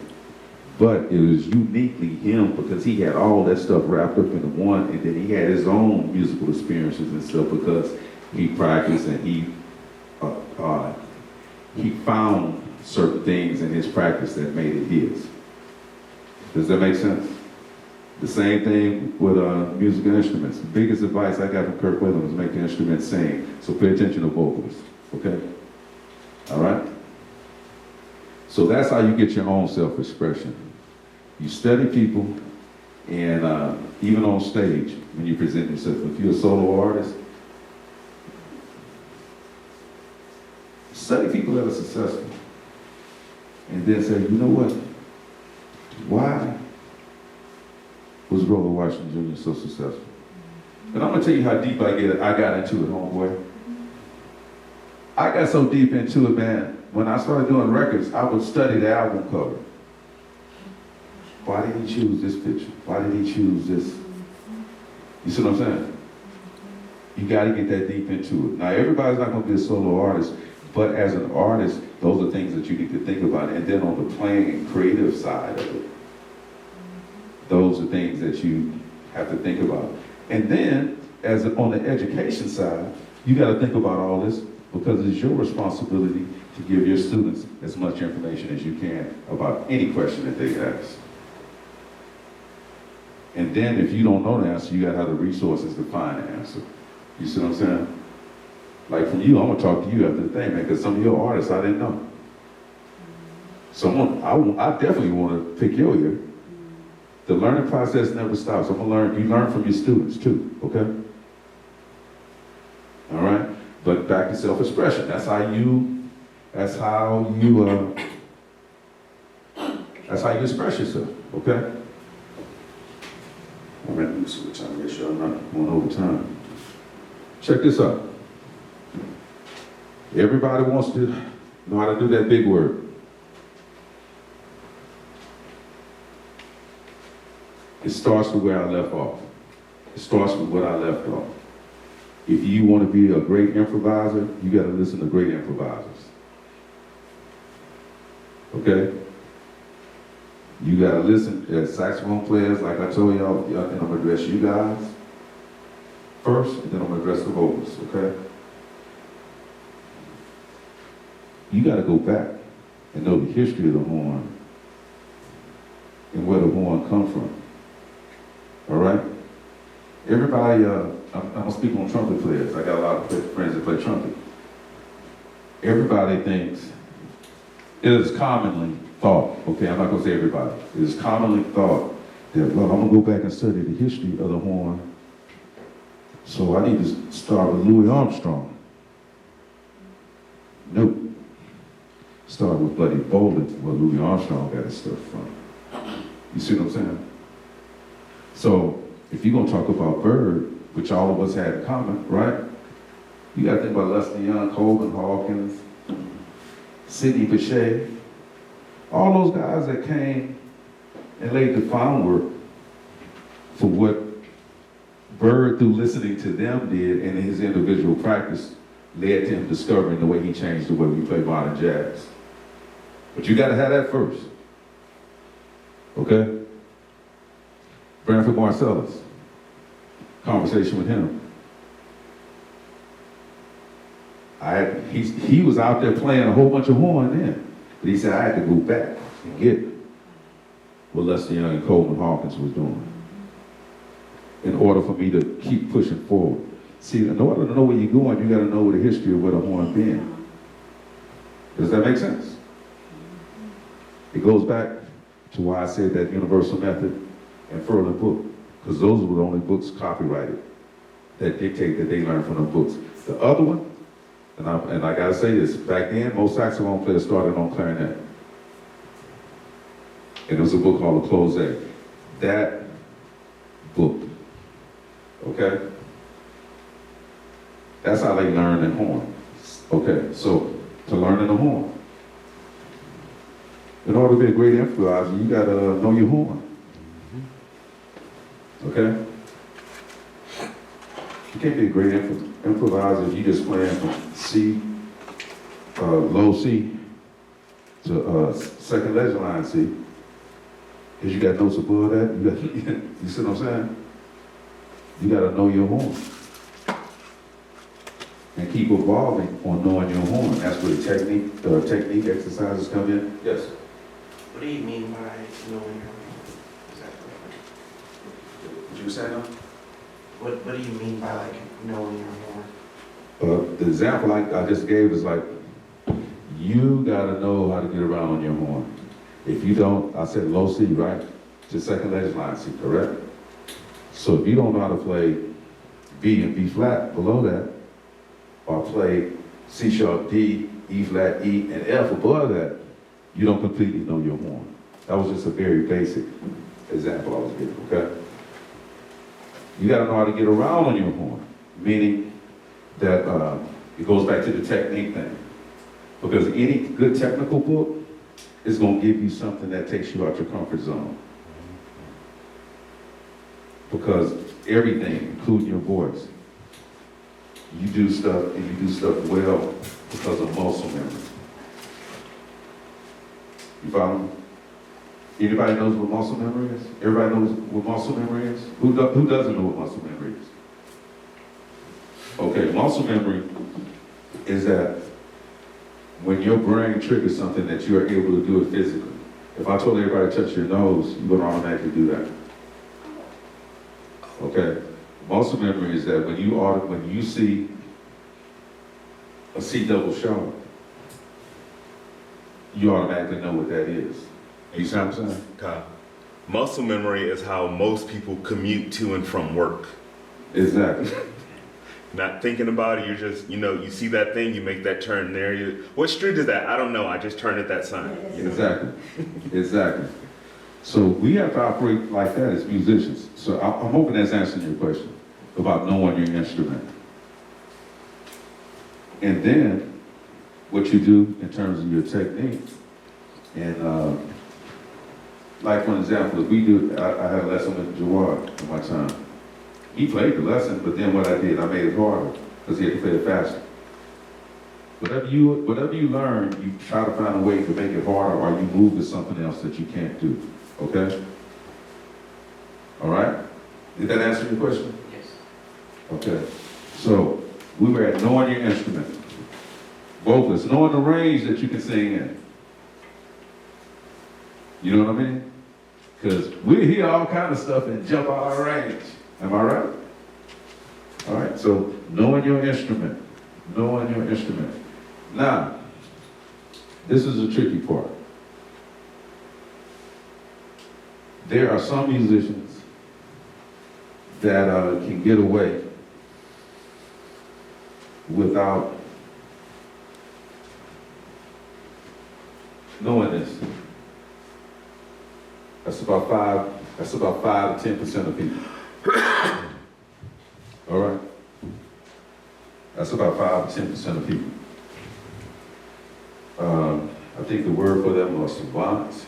But it was uniquely him because he had all that stuff wrapped up into one, and then he had his own musical experiences and stuff because he practiced and he found certain things in his practice that made it his. Does that make sense? The same thing with musical instruments. The biggest advice I got from Kirk Whalum is make the instrument sing. So pay attention to vocals, okay? All right? So that's how you get your own self-expression. You study people, and even on stage, when you present yourself, if you're a solo artist, study people that are successful. And then say, you know what? Why was Grover Washington Jr. so successful? And I'm gonna tell you how deep I got into it, homeboy. I got so deep into it, man. When I started doing records, I would study the album cover. Why did he choose this picture? Why did he choose this? You see what I'm saying? You gotta get that deep into it. Now, everybody's not gonna be a solo artist, but as an artist, those are things that you need to think about. And then on the playing and creative side of it, those are things that you have to think about. And then, on the education side, you gotta think about all this because it's your responsibility to give your students as much information as you can about any question that they ask. And then if you don't know the answer, you gotta have the resources to find the answer. You see what I'm saying? Like from you, I'm gonna talk to you after the thing, man, because some of your artists I didn't know. I definitely wanna pick your ear. The learning process never stops. You learn from your students too, okay? All right? But back to self-expression. That's how you express yourself, okay? All right, let me switch time to make sure I'm not going over time. Check this out. Everybody wants to know how to do that big word. It starts with where I left off. It starts with what I left off. If you want to be a great improviser, you got to listen to great improvisers. Okay? You got to listen as saxophone players, like I told y'all, and I'm going to address you guys first, and then I'm going to address the vocals, okay? You got to go back and know the history of the horn and where the horn come from. All right? Everybody, I'm gonna speak on trumpet players. I got a lot of friends that play trumpet. Everybody thinks, it is commonly thought, okay, I'm not gonna say everybody, it is commonly thought that, well, I'm gonna go back and study the history of the horn, so I need to start with Louis Armstrong. Nope. Start with Buddy Bolden, where Louis Armstrong got his stuff from. You see what I'm saying? So, if you're going to talk about Bird, which all of us had in common, right? You got to think about Lester Young, Coleman Hawkins, Sidney Bechet, all those guys that came and laid the groundwork for what Bird, through listening to them, did, and in his individual practice, led to him discovering the way he changed the way we play modern jazz. But you got to have that first, okay? Branford Marcellus, conversation with him. He was out there playing a whole bunch of horn then, but he said I had to go back and get what Lester Young and Coleman Hawkins was doing in order for me to keep pushing forward. See, in order to know where you're going, you got to know the history of where the horn been. Does that make sense? It goes back to why I said that universal method and Furlan book, because those were the only books copyrighted that dictate that they learned from the books. The other one, and I gotta say this, back then most saxophone players started on clarinet. And there was a book called The Close. That book, okay? That's how they learn in horn. Okay, so to learn in the horn. In order to be a great improviser, you gotta know your horn. Okay? You can't be a great improviser if you just playing from C, low C, to second legend line C. Because you got notes above that. You see what I'm saying? You got to know your horn. And keep evolving on knowing your horn. That's where the technique exercises come in. Yes?
What do you mean by knowing your horn? Exactly.
What you saying now?
What do you mean by like knowing your horn?
The example I just gave is like, you gotta know how to get around on your horn. If you don't, I said low C, right? To second legend line C, correct? So if you don't know how to play B and B flat below that, or play C sharp, D, E flat, E, and F above that, you don't completely know your horn. That was just a very basic example I was giving, okay? You gotta know how to get around on your horn, meaning that it goes back to the technique thing. Because any good technical book is gonna give you something that takes you out your comfort zone. Because everything, including your voice, you do stuff and you do stuff well because of muscle memory. You follow me? Anybody knows what muscle memory is? Everybody knows what muscle memory is? Who doesn't know what muscle memory is? Okay, muscle memory is that when your brain triggers something that you are able to do it physically. If I told everybody to touch your nose, you're gonna automatically do that. Okay? Muscle memory is that when you see a C double sharp, you automatically know what that is. You see what I'm saying?
Kyle, muscle memory is how most people commute to and from work.
Exactly.
Not thinking about it, you're just, you see that thing, you make that turn there. What street is that? I don't know, I just turned at that sign.
Exactly. Exactly. So we have to operate like that as musicians. So I'm hoping that's answering your question about knowing your instrument. And then what you do in terms of your technique. And like for example, if I had a lesson with Jawad at my time. He played the lesson, but then what I did, I made it harder because he had to play it faster. Whatever you learn, you try to find a way to make it harder, or you move to something else that you can't do. Okay? All right? Did that answer your question?
Yes.
Okay. So we were at knowing your instrument. Vocalists, knowing the range that you can sing in. You know what I mean? Because we hear all kind of stuff and jump out of range. Am I right? All right, so knowing your instrument. Knowing your instrument. Now, this is the tricky part. There are some musicians that can get away without knowing this. That's about 5 to 10% of people. All right? That's about 5 to 10% of people. I think the word for them was savants.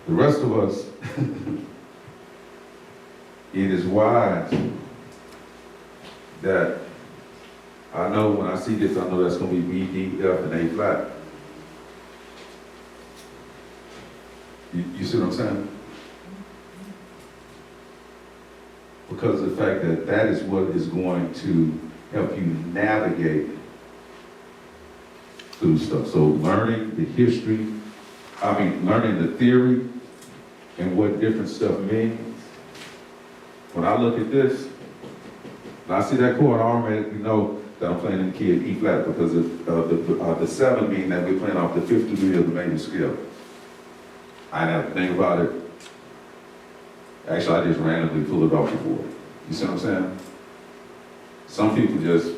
The rest of us, it is wise that I know when I see this, I know that's going to be B, D, F, and A flat. You see what I'm saying? Because of the fact that that is what is going to help you navigate through stuff. So learning the history, learning the theory and what different stuff means. When I look at this, when I see that chord, I already know that I'm playing in the key of E flat because the 7 mean that we're playing off the 5th degree of the major scale. I didn't have to think about it. Actually, I just randomly pull it off the board. You see what I'm saying? Some people just,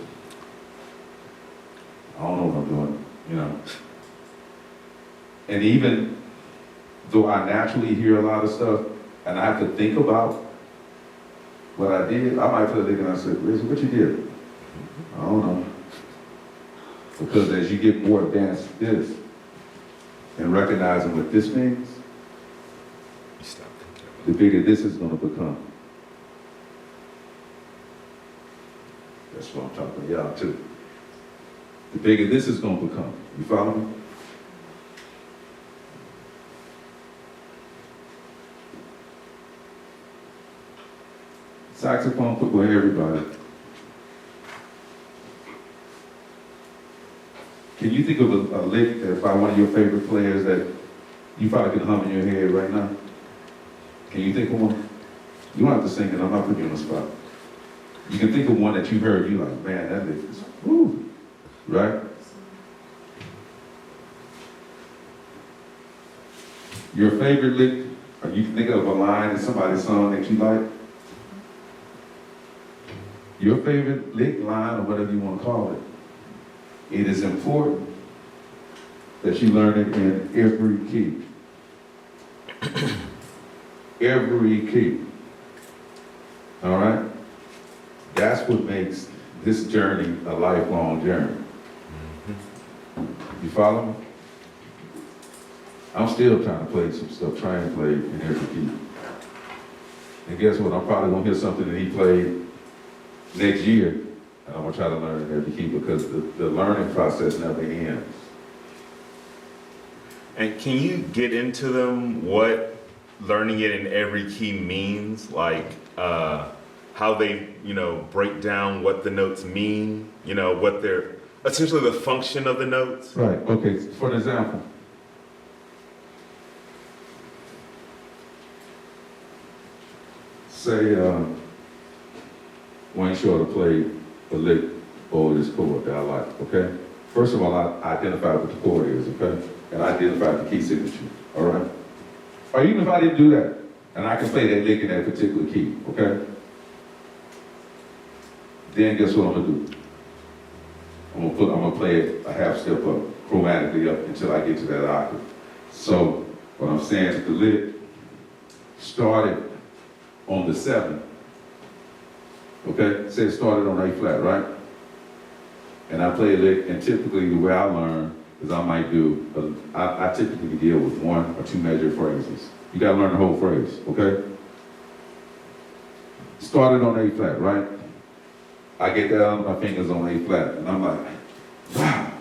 I don't know what I'm doing, And even though I naturally hear a lot of stuff, and I have to think about what I did, I might play a lick and I say, what you did? I don't know. Because as you get more advanced with this, and recognizing what this means, the bigger this is going to become. That's what I'm talking about y'all too. The bigger this is going to become. You follow me? Saxophone put with everybody. Can you think of a lick by one of your favorite players that you probably can hum in your head right now? Can you think of one? You don't have to sing it, I'm not putting you on the spot. You can think of one that you heard, you're like, man, that lick is, woo, right? Your favorite lick, or you can think of a line in somebody's song that you like? Your favorite lick, line, or whatever you want to call it. It is important that you learn it in every key. Every key. All right? That's what makes this journey a lifelong journey. You follow me? I'm still trying to play some stuff, trying to play in every key. And guess what? I'm probably going to hear something that he played next year, And I'm gonna try to learn in every key because the learning process never ends.
And can you get into them what learning it in every key means? Like how they, break down what the notes mean, what they're essentially the function of the notes?
Right, okay, for an example. Say Wayne Shorter played a lick over this chord that I like, okay? First of all, I identify what the chord is, okay? And I identify the key signature, all right? Or even if I didn't do that, and I can play that lick in that particular key, okay? Then guess what I'm gonna do? I'm gonna play it a half step up, chromatically up until I get to that octave. So what I'm saying is the lick started on the 7, okay? Say it started on A flat, right? And I play a lick, and typically the way I learn is I might do, I typically deal with 1 or 2 measure phrases. You gotta learn the whole phrase, okay? Started on A flat, right? I get that out of my fingers on A flat, and I'm like, wow,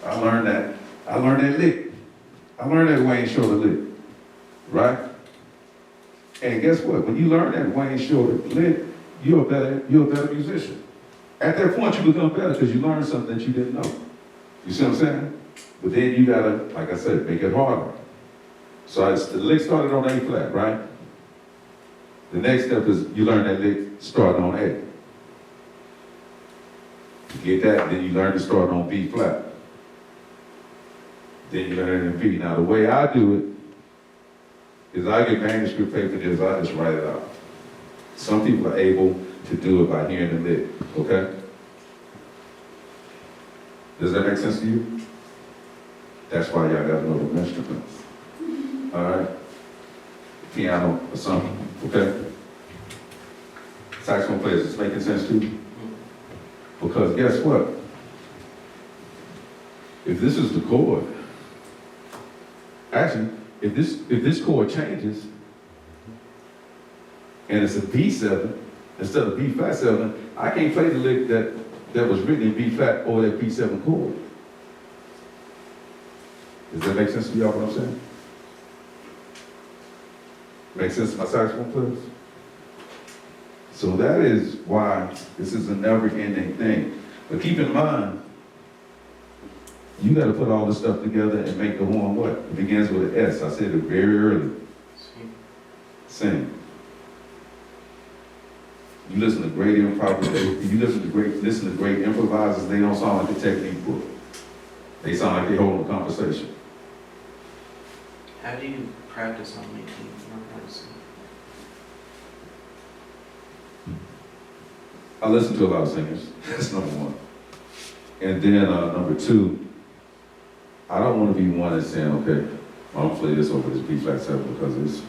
I learned that lick. I learned that Wayne Shorter lick, right? And guess what? When you learn that Wayne Shorter lick, you're a better musician. At that point, you become better because you learned something that you didn't know. You see what I'm saying? But then you gotta, like I said, make it harder. So the lick started on A flat, right? The next step is you learn that lick started on A. You get that, then you learn to start on B flat. Then you learn it in B. Now the way I do it is I get manuscript paper, I just write it out. Some people are able to do it by hearing the lick, okay? Does that make sense to you? That's why y'all gotta know the instruments. All right? Piano or something, okay? Saxophone players, it's making sense to you? Because guess what? If this is the chord, actually, if this chord changes, and it's a B7 instead of B flat 7, I can't play the lick that was written in B flat over that B7 chord. Does that make sense to y'all what I'm saying? Make sense to my saxophone players? So that is why this is a never-ending thing. But keep in mind, you got to put all this stuff together and make the horn what? It begins with an S. I said it very early. Sing. You listen to great improvisers, you listen to great improvisers, they don't sound like a technique book. They sound like they're holding a conversation.
How do you practice on making more parts?
I listen to a lot of singers. That's number 1. And then number 2, I don't want to be one that's saying, okay, I'm gonna play this over this B flat 7 because it's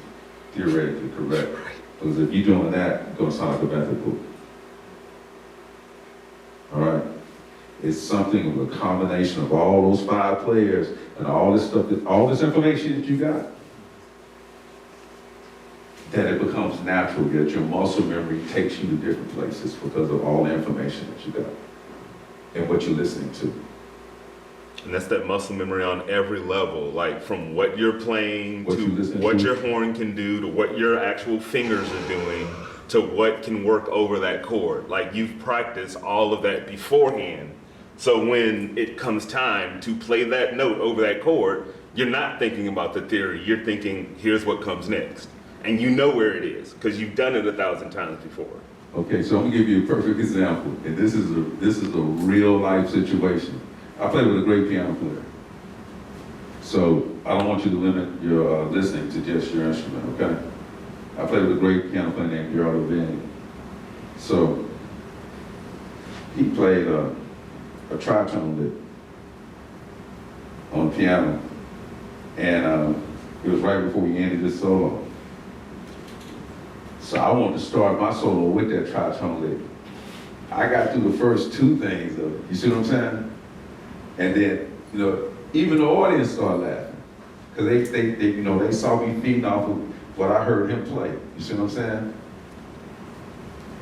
theoretically correct. Because if you're doing that, it's gonna sound like a method book. All right? It's something of a combination of all those 5 players and all this stuff, all this information that you got, that it becomes natural, that your muscle memory takes you to different places because of all the information that you got and what you're listening to.
And that's that muscle memory on every level, like from what you're playing
What
to
you listen
what
to.
your horn can do to what your actual fingers are doing to what can work over that chord. Like you've practiced all of that beforehand. So when it comes time to play that note over that chord, you're not thinking about the theory, you're thinking, here's what comes next. And you know where it is, because you've done it 1,000 times before.
Okay, so I'm gonna give you a perfect example, and this is a real life situation. I play with a great piano player, so I don't want you to limit your listening to just your instrument. Okay, I play with a great piano player named Gerardo Vanni. So he played a tritone lick on piano, and it was right before we ended this solo. So I wanted to start my solo with that tritone lick. I got through the first 2 things of it. You see what I'm saying? And then, even the audience started laughing. Because they saw me feeding off of what I heard him play. You see what I'm saying?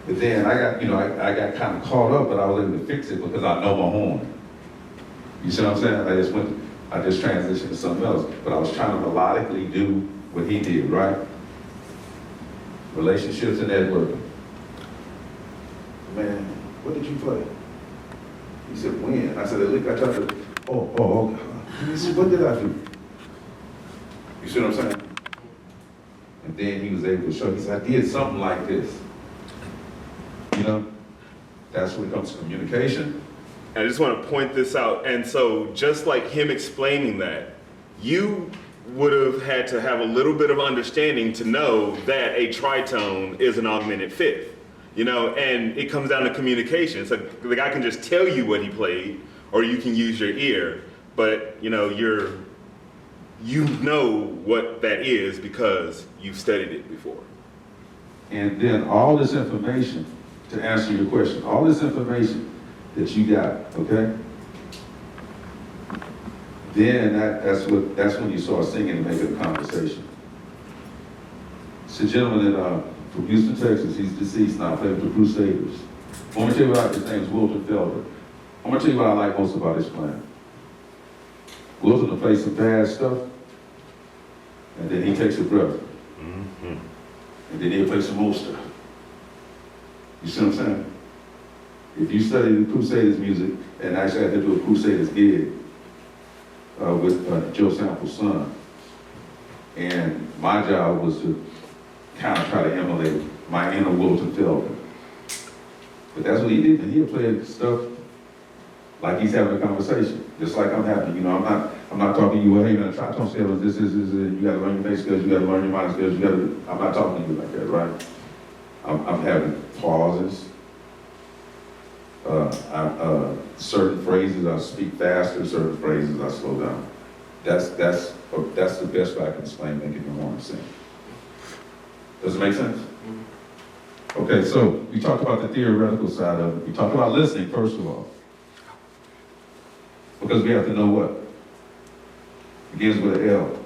But then I got, I got kind of caught up, but I was able to fix it because I know my horn. You see what I'm saying? I just transitioned to something else, but I was trying to melodically do what he did, right? Relationships and networking. Man, what did you play? He said, when? I said, look, I tried to, okay. He said, what did I do? You see what I'm saying? And then he was able to show, he said, I did something like this. That's when it comes to communication.
I just want to point this out. And so just like him explaining that, you would have had to have a little bit of understanding to know that a tritone is an augmented fifth, and it comes down to communication. So the guy can just tell you what he played, or you can use your ear, but you know what that is because you've studied it before.
And then all this information, to answer your question, all this information that you got, okay? Then that's when you start singing and making a conversation. It's a gentleman from Houston, Texas. He's deceased now, played with the Crusaders. I'm gonna tell you what, his name is Wilton Felder. I'm gonna tell you what I like most about his playing. Wilton will play some fast stuff, and then he takes a breath.
Mm-hmm.
And then he'll play some more stuff. You see what I'm saying? If you study the Crusaders music, and actually I had to do a Crusaders gig with Joe Sample's son, and my job was to kind of try to emulate my inner Wilton Felder. But that's what he did, and he'll play stuff like he's having a conversation, just like I'm having. I'm not talking to you, well, hey man, tritone scale is this, you gotta learn your bass scales, you gotta learn your minor scales, I'm not talking to you like that, right? I'm having pauses. Certain phrases I speak faster, certain phrases I slow down. That's the best way I can explain making your horn sing. Does it make sense? Okay, so we talked about the theoretical side of it. We talked about listening, first of all. Because we have to know what? It begins with an L.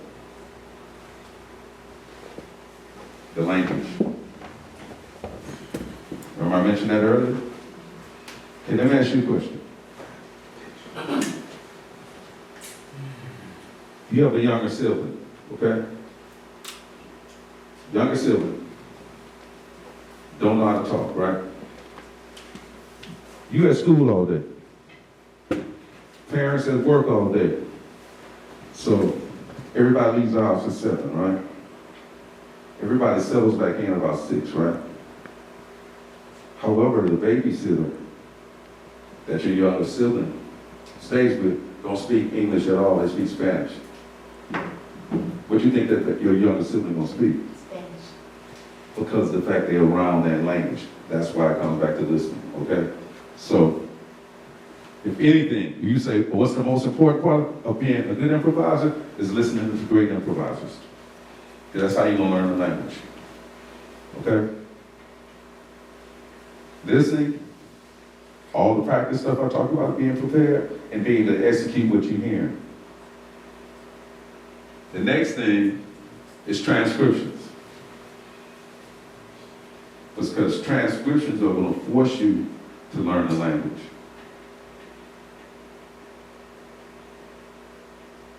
The language. Remember I mentioned that earlier? Okay, let me ask you a question. You have a younger sibling, okay? Younger sibling. Don't know how to talk, right? You at school all day. Parents at work all day. So everybody leaves the house at 7, right? Everybody settles back in about 6, right? However, the babysitter that your younger sibling stays with don't speak English at all, they speak Spanish. What do you think that your younger sibling gonna speak?
Spanish.
Because of the fact they're around that language. That's why it comes back to listening, okay? So, if anything, you say, well, what's the most important part of being a good improviser? Is listening to great improvisers. Because that's how you're gonna learn the language, okay? Listening, all the practice stuff I talk about, being prepared, and being able to execute what you're hearing. The next thing is transcriptions. Because transcriptions are going to force you to learn the language.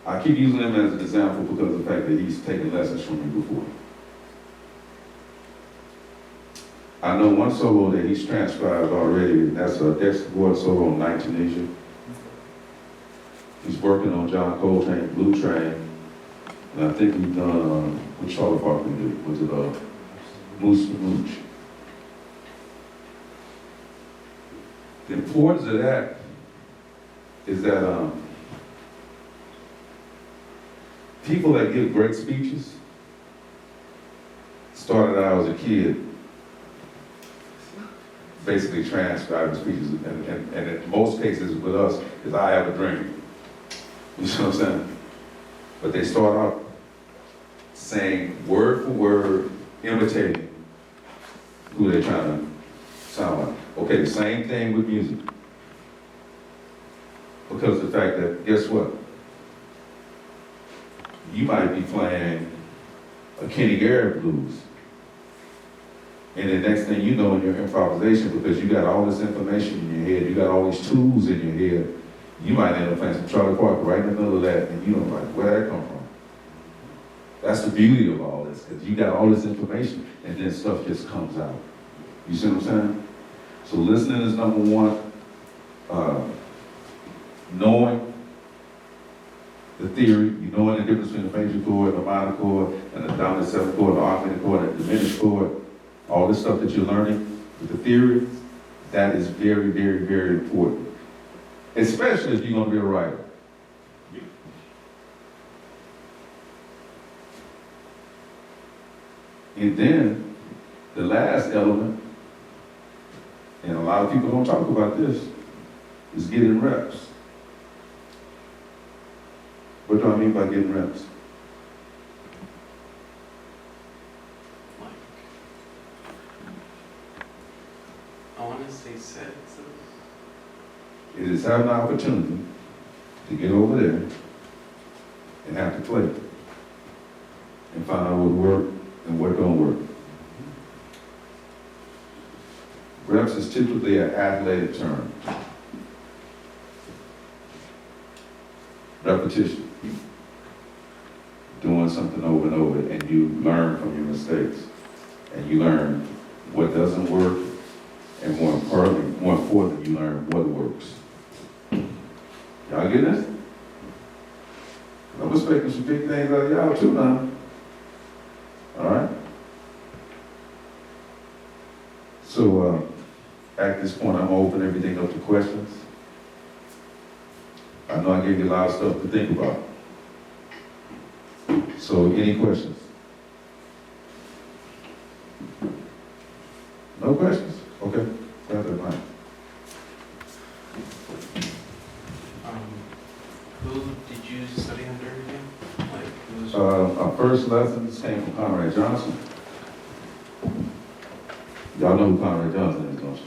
I keep using him as an example because of the fact that he's taken lessons from me before. I know one solo that he's transcribed already, and that's a Dexter Ward solo on Night Tunisia. He's working on John Coltrane's Blue Train. And I think we've done, what Charlie Parker did, was it Moose to Mooch. The importance of that is that people that give great speeches started out as a kid basically transcribing speeches, and in most cases with us, is I have a dream. You see what I'm saying? But they start off saying word for word, imitating who they're trying to sound like. Okay, the same thing with music. Because of the fact that, guess what? You might be playing a Kenny Garrett blues, And the next thing you know in your improvisation, because you got all this information in your head, you got all these tools in your head, you might end up playing some Charlie Parker right in the middle of that, and you don't like, where'd that come from? That's the beauty of all this, because you got all this information, and then stuff just comes out. You see what I'm saying? So listening is number one. Knowing the theory, you knowing the difference between the major chord, the minor chord, and the dominant seventh chord, the augmented chord, and the diminished chord, all this stuff that you're learning with the theory, that is very, very, very important. Especially if you're going to be a writer. And then, the last element, and a lot of people don't talk about this, is getting reps. What do I mean by getting reps?
Like, I want to say sets.
It is having an opportunity to get over there and have to play and find out what works and what don't work. Reps is typically an athletic term. Repetition. Doing something over and over, and you learn from your mistakes. And you learn what doesn't work, and more importantly, you learn what works. Y'all get this? I'm expecting some big things out of y'all too now. All right? So, at this point, I'm gonna open everything up to questions. I know I gave you a lot of stuff to think about. So, any questions? No questions? Okay, got that line.
Who did you study under again? Like, who's...
Our first lessons came from Conrad Johnson. Y'all know who Conrad Johnson is, don't you?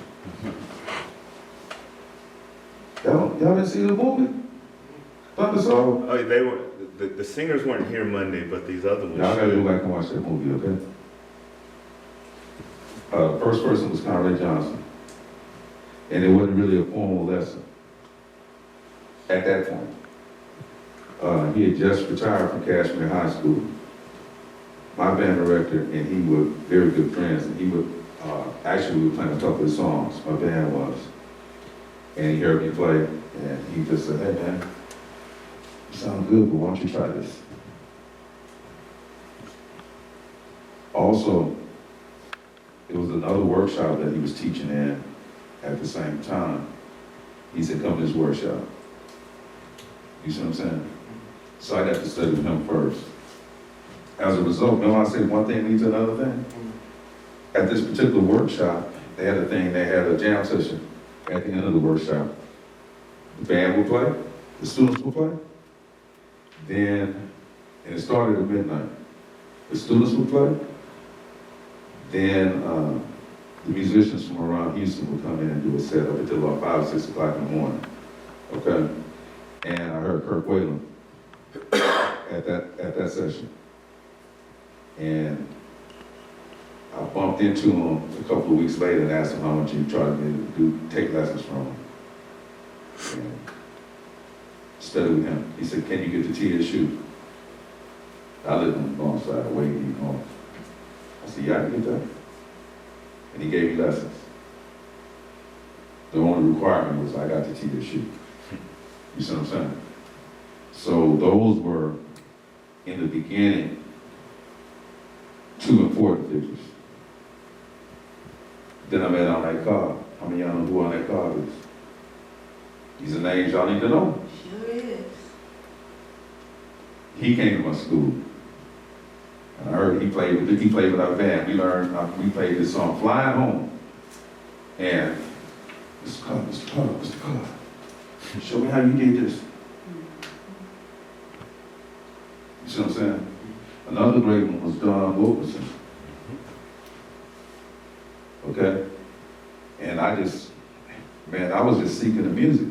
Y'all didn't see the movie? Thunder Soul?
Oh, they were, the singers weren't here Monday, but these other ones.
Y'all gotta go back and watch that movie, okay? First person was Conrad Johnson. And it wasn't really a formal lesson at that point. He had just retired from Cashmere High School. My band director and he were very good friends, and he would, actually we were playing a couple of songs, my band was. And he heard me play, and he just said, hey man, you sound good, but why don't you try this? Also, it was another workshop that he was teaching in at the same time. He said, come to this workshop. You see what I'm saying? So I got to study with him first. As a result, remember I said one thing leads to another thing? At this particular workshop, they had a jam session at the end of the workshop. The band would play, the students would play. Then, and it started at midnight. The students would play. Then the musicians from around Houston would come in and do a set up until about 5 or 6 o'clock in the morning. Okay? And I heard Kirk Whalen at that session. And I bumped into him a couple of weeks later and asked him how much he tried to take lessons from him. And study with him. He said, can you get to TSU? I lived on the wrong side, way deep home. I said, yeah, I can get that. And he gave me lessons. The only requirement was I got to TSU. You see what I'm saying? So those were, in the beginning, 2 important figures. Then I met on that card. How many of y'all know who on that card is? These are names y'all need to know.
Sure is.
He came to my school. And I heard he played with our band. We played this song, Flying Home. And Mr. Carter, show me how you did this. You see what I'm saying? Another great one was Don Wilkerson. Okay? And I was just seeking the music.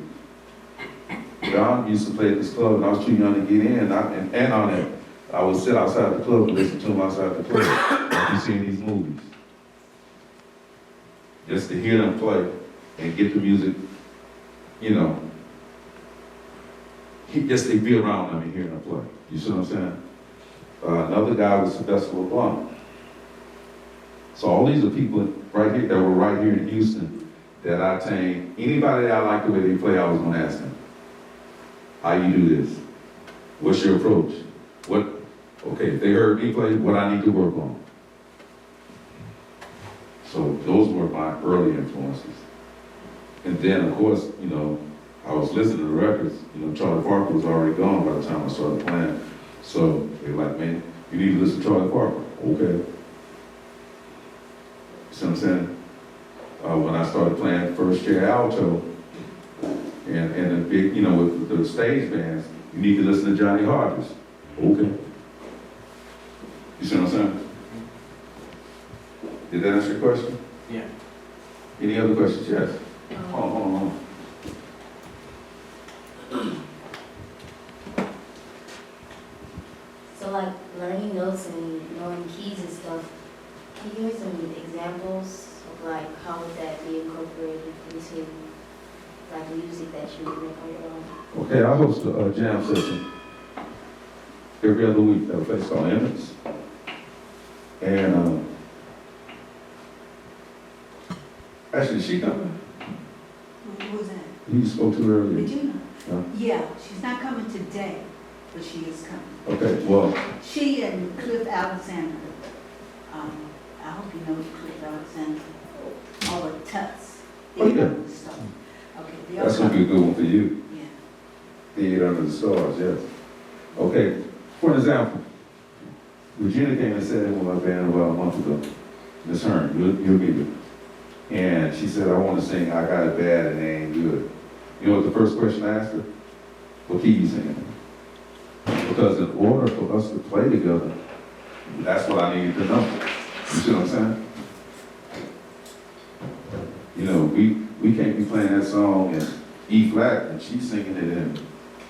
Don used to play at this club, and I was too young to get in. And on it, I would sit outside the club and listen to him outside the club, like you see in these movies. just to hear them play and get the music, you know, just to be around them and hear them play. You see what I'm saying? Another guy was Sylvester LeBlanc. So all these are people right here that were right here in Houston that I attained. Anybody that I liked the way they play, I was gonna ask them, how you do this? What's your approach? Okay, if they heard me play, what I need to work on. So those were my early influences. And then, of course, you know, I was listening to the records. You know, Charlie Parker was already gone by the time I started playing. So they were like, man, you need to listen to Charlie Parker. Okay. See what I'm saying? When I started playing first chair alto, and the big, you know, with the stage bands, you need to listen to Johnny Hodges. Okay. You see what I'm saying? Did that answer your question?
Yeah.
Any other questions? Yes. Hold on.
So like learning notes and knowing keys and stuff, can you give me some examples of like how would that be incorporated into like music that you would make on your own?
Okay, I host a jam session every other week at a place called Emmons. And actually, she coming?
Who was that?
You spoke to her earlier.
Regina?
Huh?
Yeah, she's not coming today, but she is coming.
Okay, well,
She and Cliff Alexander. I hope you know Cliff Alexander. All the Tuts.
Oh, yeah.
Under the Stars. Okay, they all
that's gonna be a good one for you.
Yeah.
Theater Under the Stars, yes. Okay, for example, Regina came and said with my band about a month ago, Miss Hearn, you'll meet her. And she said, I want to sing I Got It Bad and It Ain't Good. You know what the first question I asked her? What key you singing? Because in order for us to play together, that's what I needed to know. You see what I'm saying? You know, we can't be playing that song in E flat and she's singing it in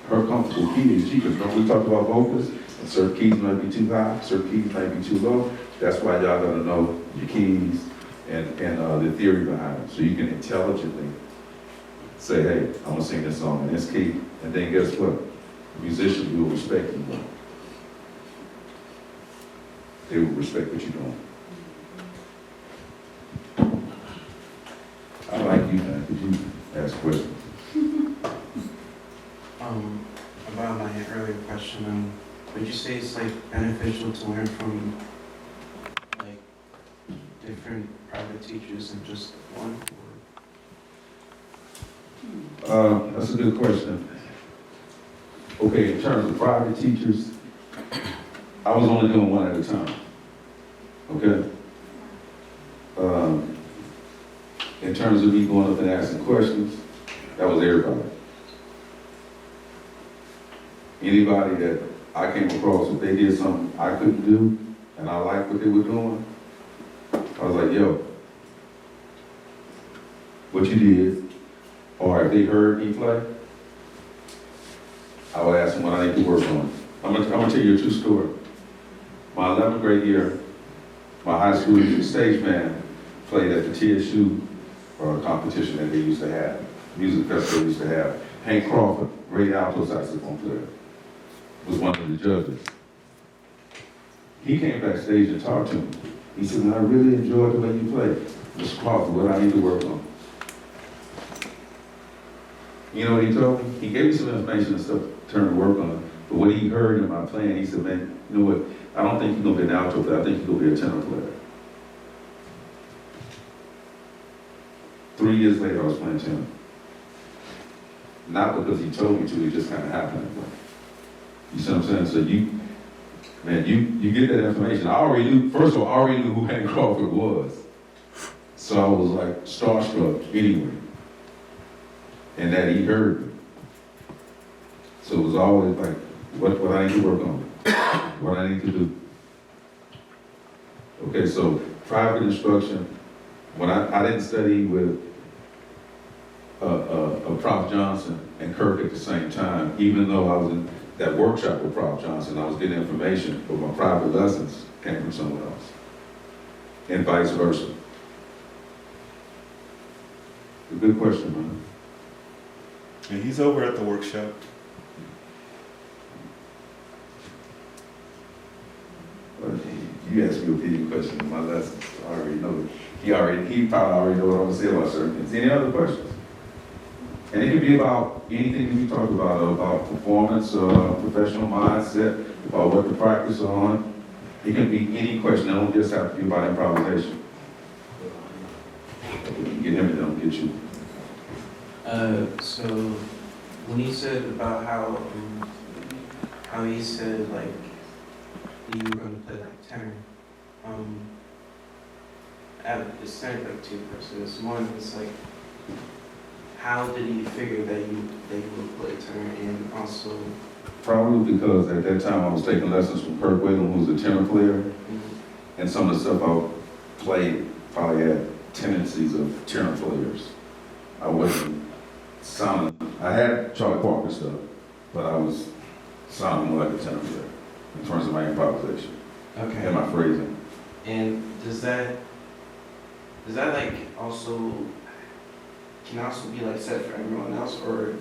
her comfortable key. Because remember we talked about vocals, and certain keys might be too high, certain keys might be too low. That's why y'all gotta know your keys and the theory behind it, so you can intelligently say, hey, I'm gonna sing this song in this key, and then guess what? Musicians will respect you more. They will respect what you're doing. I like you, man. Could you ask questions?
About my earlier question, would you say it's like beneficial to learn from like different private teachers than just one?
That's a good question. Okay, in terms of private teachers, I was only doing one at a time. Okay? In terms of me going up and asking questions, that was everybody. Anybody that I came across, if they did something I couldn't do, and I liked what they were doing, I was like, yo, what you did, or if they heard me play, I would ask them what I need to work on. I'm gonna tell you a true story. My 11th grade year, my high school stage band played at the TSU competition that they used to have, music festival they used to have. Hank Crawford, great alto saxophone player, was one of the judges. He came backstage and talked to me. He said, I really enjoyed the way you played. Mr. Crawford, what I need to work on. You know what he told me? He gave me some information and stuff to turn to work on. But what he heard in my playing, he said, man, you know what? I don't think you're going to be an alto player. I think you're going to be a tenor player. 3 years later, I was playing tenor. Not because he told me to, it just kind of happened. You see what I'm saying? So you get that information. I already knew, first of all, I already knew who Hank Crawford was. So I was like starstruck anyway. And that he heard me. So it was always like, what I need to work on, what I need to do. Okay, so private instruction, when I didn't study with Prof. Johnson and Kirk at the same time, even though I was in that workshop with Prof. Johnson, I was getting information, but my private lessons came from someone else, and vice versa. a good question, man.
And he's over at the workshop.
But you asked me a few questions in my lessons. I already know. He probably already know what I'm gonna say about certain things. Any other questions? And it can be about anything that we talked about performance, professional mindset, about what to practice on. It can be any question. It don't just have to be about improvisation. We can get him and don't get you.
So when you said about how you said like you were gonna play like tenor, it's kind of like two questions. One is like, how did you figure that you would play tenor, and also
Probably because at that time I was taking lessons from Kirk Whalen, who was a tenor player, and some of the stuff I played probably had tendencies of tenor players. I wasn't sounding, I had Charlie Parker stuff, but I was sounding more like a tenor player in terms of my improvisation
okay,
and my phrasing.
and does that like also can also be like set for everyone else, or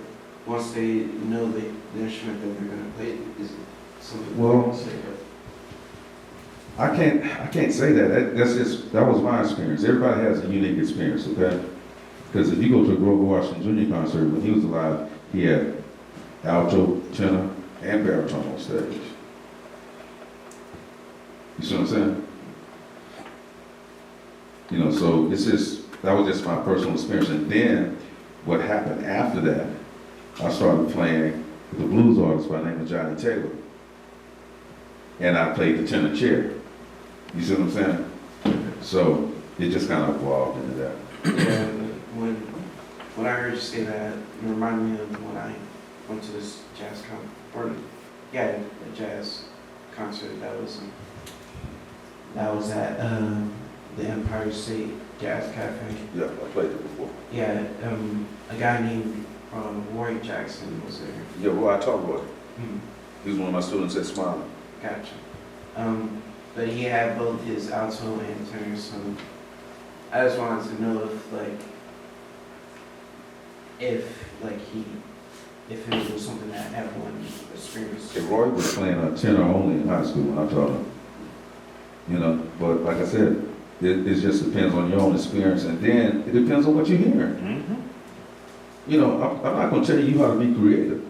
once they know the instrument that they're gonna play, is it something?
Well,
they say,
I can't say that. That was my experience. Everybody has a unique experience, okay? Because if you go to a Grover Washington Jr. concert, when he was alive, he had alto, tenor, and baritone on stage. You see what I'm saying? You know, so that was just my personal experience. And then what happened after that, I started playing with a blues artist by the name of Johnny Taylor. And I played the tenor chair. You see what I'm saying? So it just kind of evolved into that.
Yeah, when I heard you say that, it reminded me of when I went to this jazz a jazz concert that was at the Empire State Jazz Cafe.
Yeah, I played it before.
Yeah, a guy named Roy Jackson was there.
Yeah, well, I talked about it.
Hmm.
He was one of my students at Smiley.
Gotcha. But he had both his alto and tenor, so I just wanted to know if it was something that everyone experienced.
Okay, Roy was playing a tenor only in high school when I taught him. You know, but like I said, it just depends on your own experience, and then it depends on what you're hearing.
Mm-hmm.
You know, I'm not going to tell you how to be creative.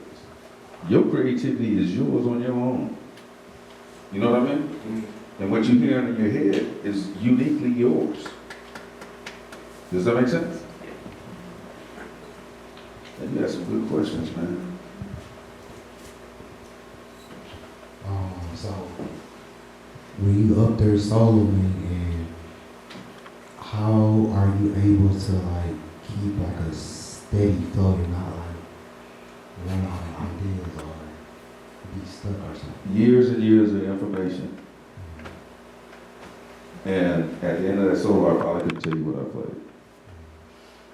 Your creativity is yours on your own. You know what I mean?
Mm.
And what you're hearing in your head is uniquely yours. Does that make sense? And you got some good questions, man.
So when you up there soloing, and how are you able to like keep like a steady flow and not like run out of ideas or be stuck or something?
Years and years of information. And at the end of that solo, I probably couldn't tell you what I played.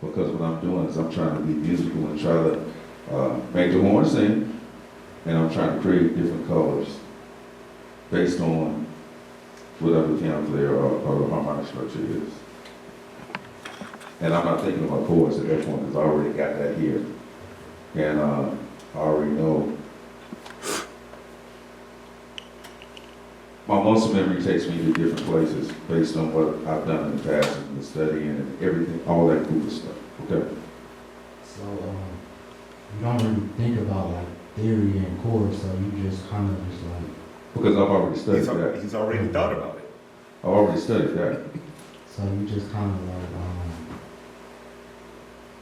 Because what I'm doing is I'm trying to be musical and try to make the horn sing, and I'm trying to create different colors based on whatever the piano player or the harmonic structure is. And I'm not thinking about chords at that point because I already got that here. And I already know. My muscle memory takes me to different places based on what I've done in the past and the study and everything, all that cool stuff. Okay.
So you don't really think about like theory and chords, so you just kind of just like.
Because I've already studied that.
He's already thought about it.
I've already studied that.
So you just kind of like,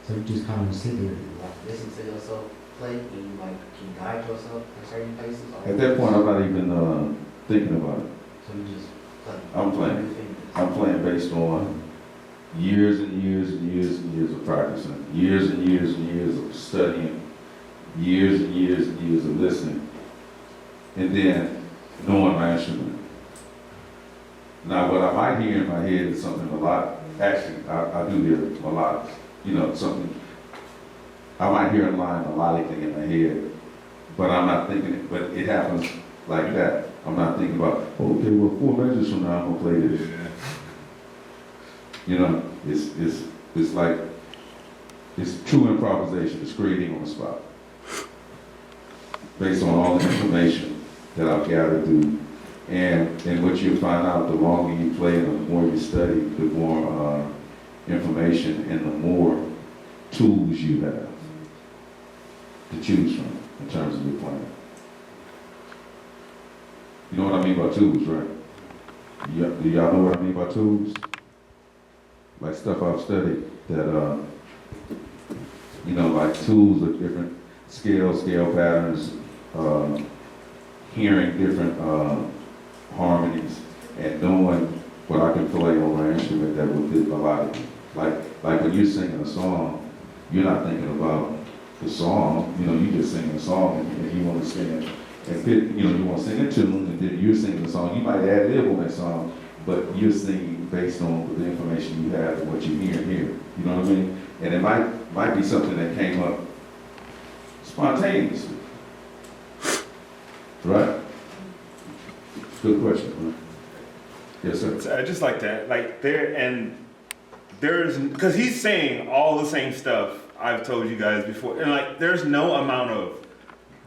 so you just kind of sit there, like listen to yourself play, and you like can guide yourself in certain places.
At that point, I'm not even thinking about it.
So you just play.
I'm playing. I'm playing based on years and years and years and years of practicing, years and years and years of studying, years and years and years of listening, and then knowing my instrument. Now, what I might hear in my head is something actually, I do hear melodic, you know, something. I might hear a line melodically in my head, but I'm not thinking it, but it happens like that. I'm not thinking about, okay, well, 4 measures from now, I'm gonna play this. You know, it's like, It's true improvisation, it's creating on the spot. Based on all the information that I've gathered through. And what you'll find out, the longer you play and the more you study, the more information and the more tools you have to choose from in terms of your playing. You know what I mean by tools, right? Do y'all know what I mean by tools? Like stuff I've studied that, you know, like tools of different scale patterns, hearing different harmonies, and knowing what I can play on my instrument that will fit a lot of you. Like when you're singing a song, you're not thinking about the song, you know, you just singing a song and you want to sing it and fit, you know, you want to sing a tune and then you're singing the song. You might add lib on that song, but you're singing based on the information you have and what you hear here. You know what I mean? And it might be something that came up spontaneously. Right? Good question, right? Yes, sir.
So I just like that, like there's, because he's saying all the same stuff I've told you guys before, and like there's no amount of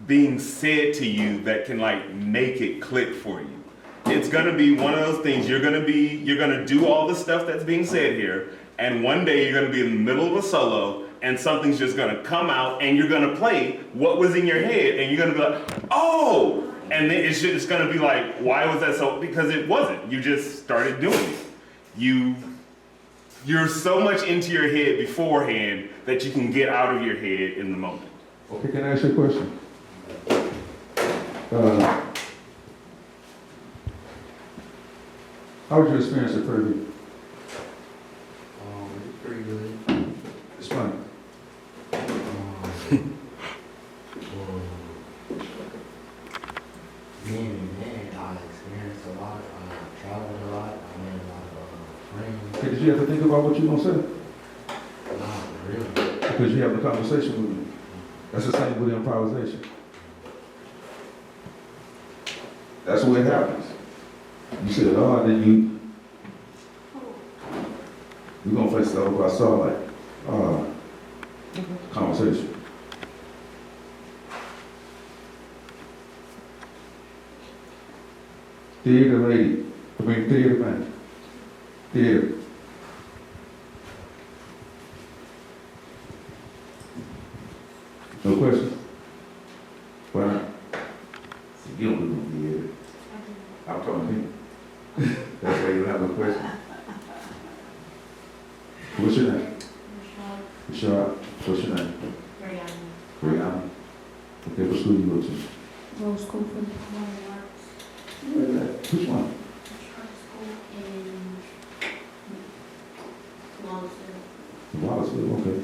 being said to you that can like make it click for you. It's gonna be one of those things, you're gonna do all the stuff that's being said here, and one day you're gonna be in the middle of a solo, and something's just gonna come out, and you're gonna play what was in your head, and you're gonna be like, oh! And then it's gonna be like, why was that so? Because it wasn't. You just started doing it. You're so much into your head beforehand that you can get out of your head in the moment.
Okay, can I ask you a question? How was your experience at Prairie?
It's pretty good.
It's funny.
Well, being in I experienced a lot. I traveled a lot. I made a lot of friends.
Okay, did you have to think about what you're gonna say?
Not really.
Because you're having a conversation with me. That's the same with improvisation. That's what happens. You said, oh, and then you're gonna face the whole I saw like conversation. Theater lady, theater man. Theater. No questions? Why not? See, you don't do no theater. I'm talking to you. That's why you don't have no questions. What's your name? Rashad. What's your name? Brianna. Okay, what school you go to?
Rose School for the Performing Arts.
Where is that? Which one?
School in Wallaceville.
Wallaceville, okay.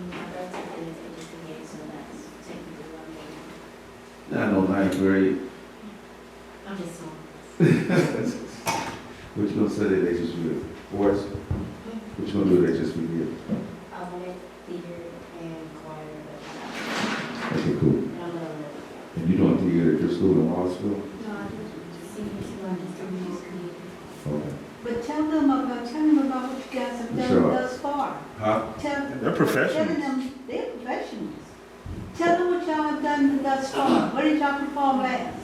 My brother is interested, so that's technically what I'm doing.
I know ninth grade.
I'm just so.
What you gonna say that they just with? Boys? What you gonna do that just with you?
I wanted theater and choir,
Okay, cool.
but I'm gonna
And you doing theater at your school in Wallaceville?
no, I just sing music.
Okay.
But tell them about what you guys have done
Sure.
thus far.
Huh?
They're professionals.
Tell them, they're professionals. Tell them what y'all have done thus far. What did y'all perform last?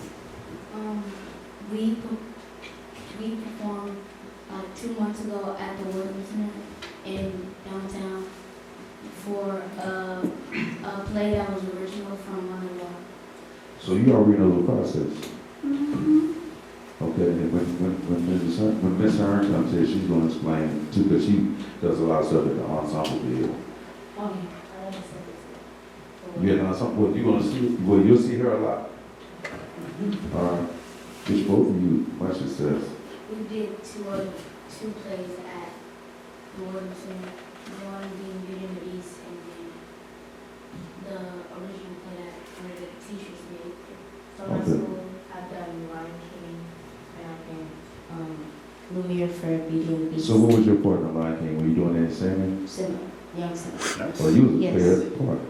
We performed 2 months ago at the Williams Center in downtown for a play that was original from Montreal.
So you already know the process.
Mm-hmm.
Okay, and when Miss Hearn comes here, she's gonna explain too, because she does a lot of stuff at the ensemble field.
Oh, yeah, I understand this.
You had an ensemble, well, you're gonna see, well, you'll see her a lot. All right. Wish both of you much success.
We did two plays at the Williams Center. One being Beauty and the Beast, and then the original play that one of the teachers made. So my
Okay.
school, I've done Lion King, and I've been Lumiere for Beauty and the Beast.
So what was your part in the Lion King? Were you doing any singing?
Simba, young Simba.
Nice.
Or you was a
Yes.
fair part?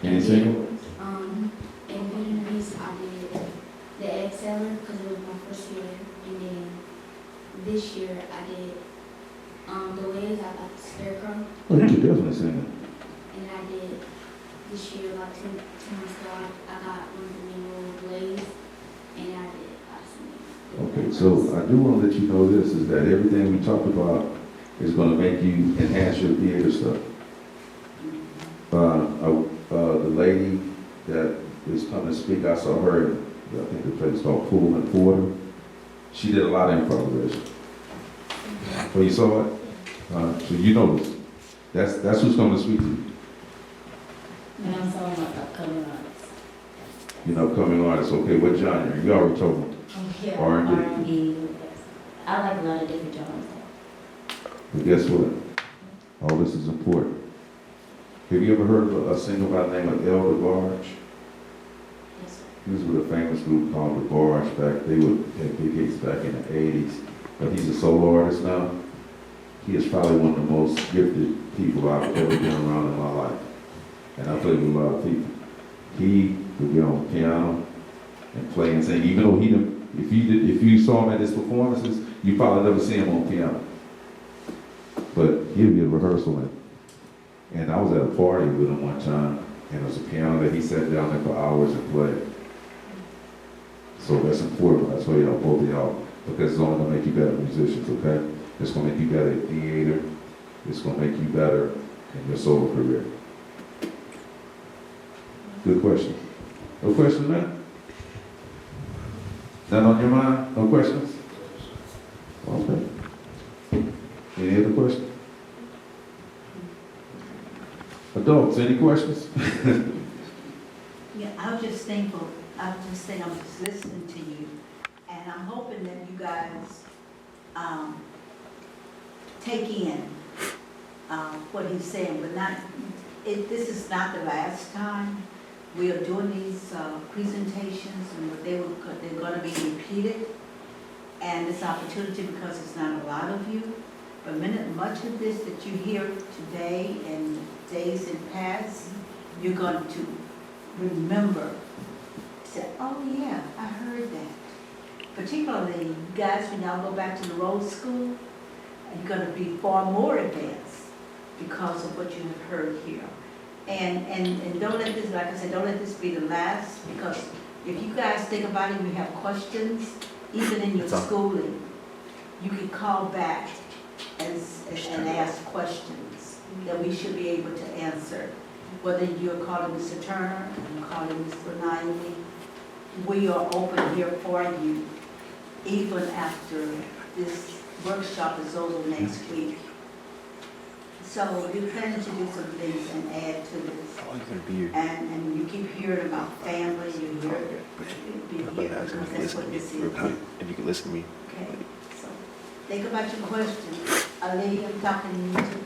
Any singing?
In Beauty and the Beast, I did the Egg Seller because it was my first year, and then this year I did
Oh, you could definitely sing
And I did this year about 2 months ago. I got one of the memorial plays, and I did singing.
it. Okay, so I do want to let you know this, is that everything we talked about is going to make you enhance your theater stuff. The lady that is coming to speak, I saw her, I think the place called Pool and Porter. She did a lot of improvisation. Oh, you saw it? So you know this. That's who's coming to speak to you.
And I'm some of my upcoming artists.
You know, upcoming artists. Okay, what genre? You already told me.
Yeah,
R&B.
R&B. I like a lot of different genres.
But guess what? All this is important. Have you ever heard of a singer by the name of El DeBarge?
Yes, sir.
He was with a famous group called The Barge back. They would have big hits back in the 80s. But he's a solo artist now. He is probably one of the most gifted people I've ever been around in my life. And I played with a lot of people. He would get on the piano and play and sing. Even though he didn't, if you saw him at his performances, you probably never see him on piano. But he would get a rehearsal and I was at a party with him one time, and it was a piano that he sat down there for hours and played. So that's important. That's why y'all, both of y'all, because it's only gonna make you better musicians, okay? It's gonna make you better at theater. It's gonna make you better in your solo career. Good question. No question, man? None on your mind? No questions? Okay. Any other questions? Adults, any questions?
Yeah, I was just thankful, I was just saying, I'm just listening to you, and I'm hoping that you guys, take in, what he's saying, but not, this is not the last time we are doing these, presentations, and they're gonna be repeated, and this opportunity, because it's not a lot of you, but much of this that you hear today and days in past, you're going to remember, say, oh yeah, I heard that. Particularly, you guys, when y'all go back to the road school, you're going to be far more advanced because of what you have heard here. And don't let this, like I said, don't let this be the last, because if you guys think about it, you have questions, even in your schooling, you can call back and ask questions that we should be able to answer. Whether you're calling Mr. Turner, I'm calling Mr. Naomi, we are open here for you, even after this workshop is over next week. So we plan to do some things and add to this. And you keep hearing about family, you hear it, because that's what this is.
If you could listen to me.
Okay, so think about your questions. Ali, I'm talking to you too.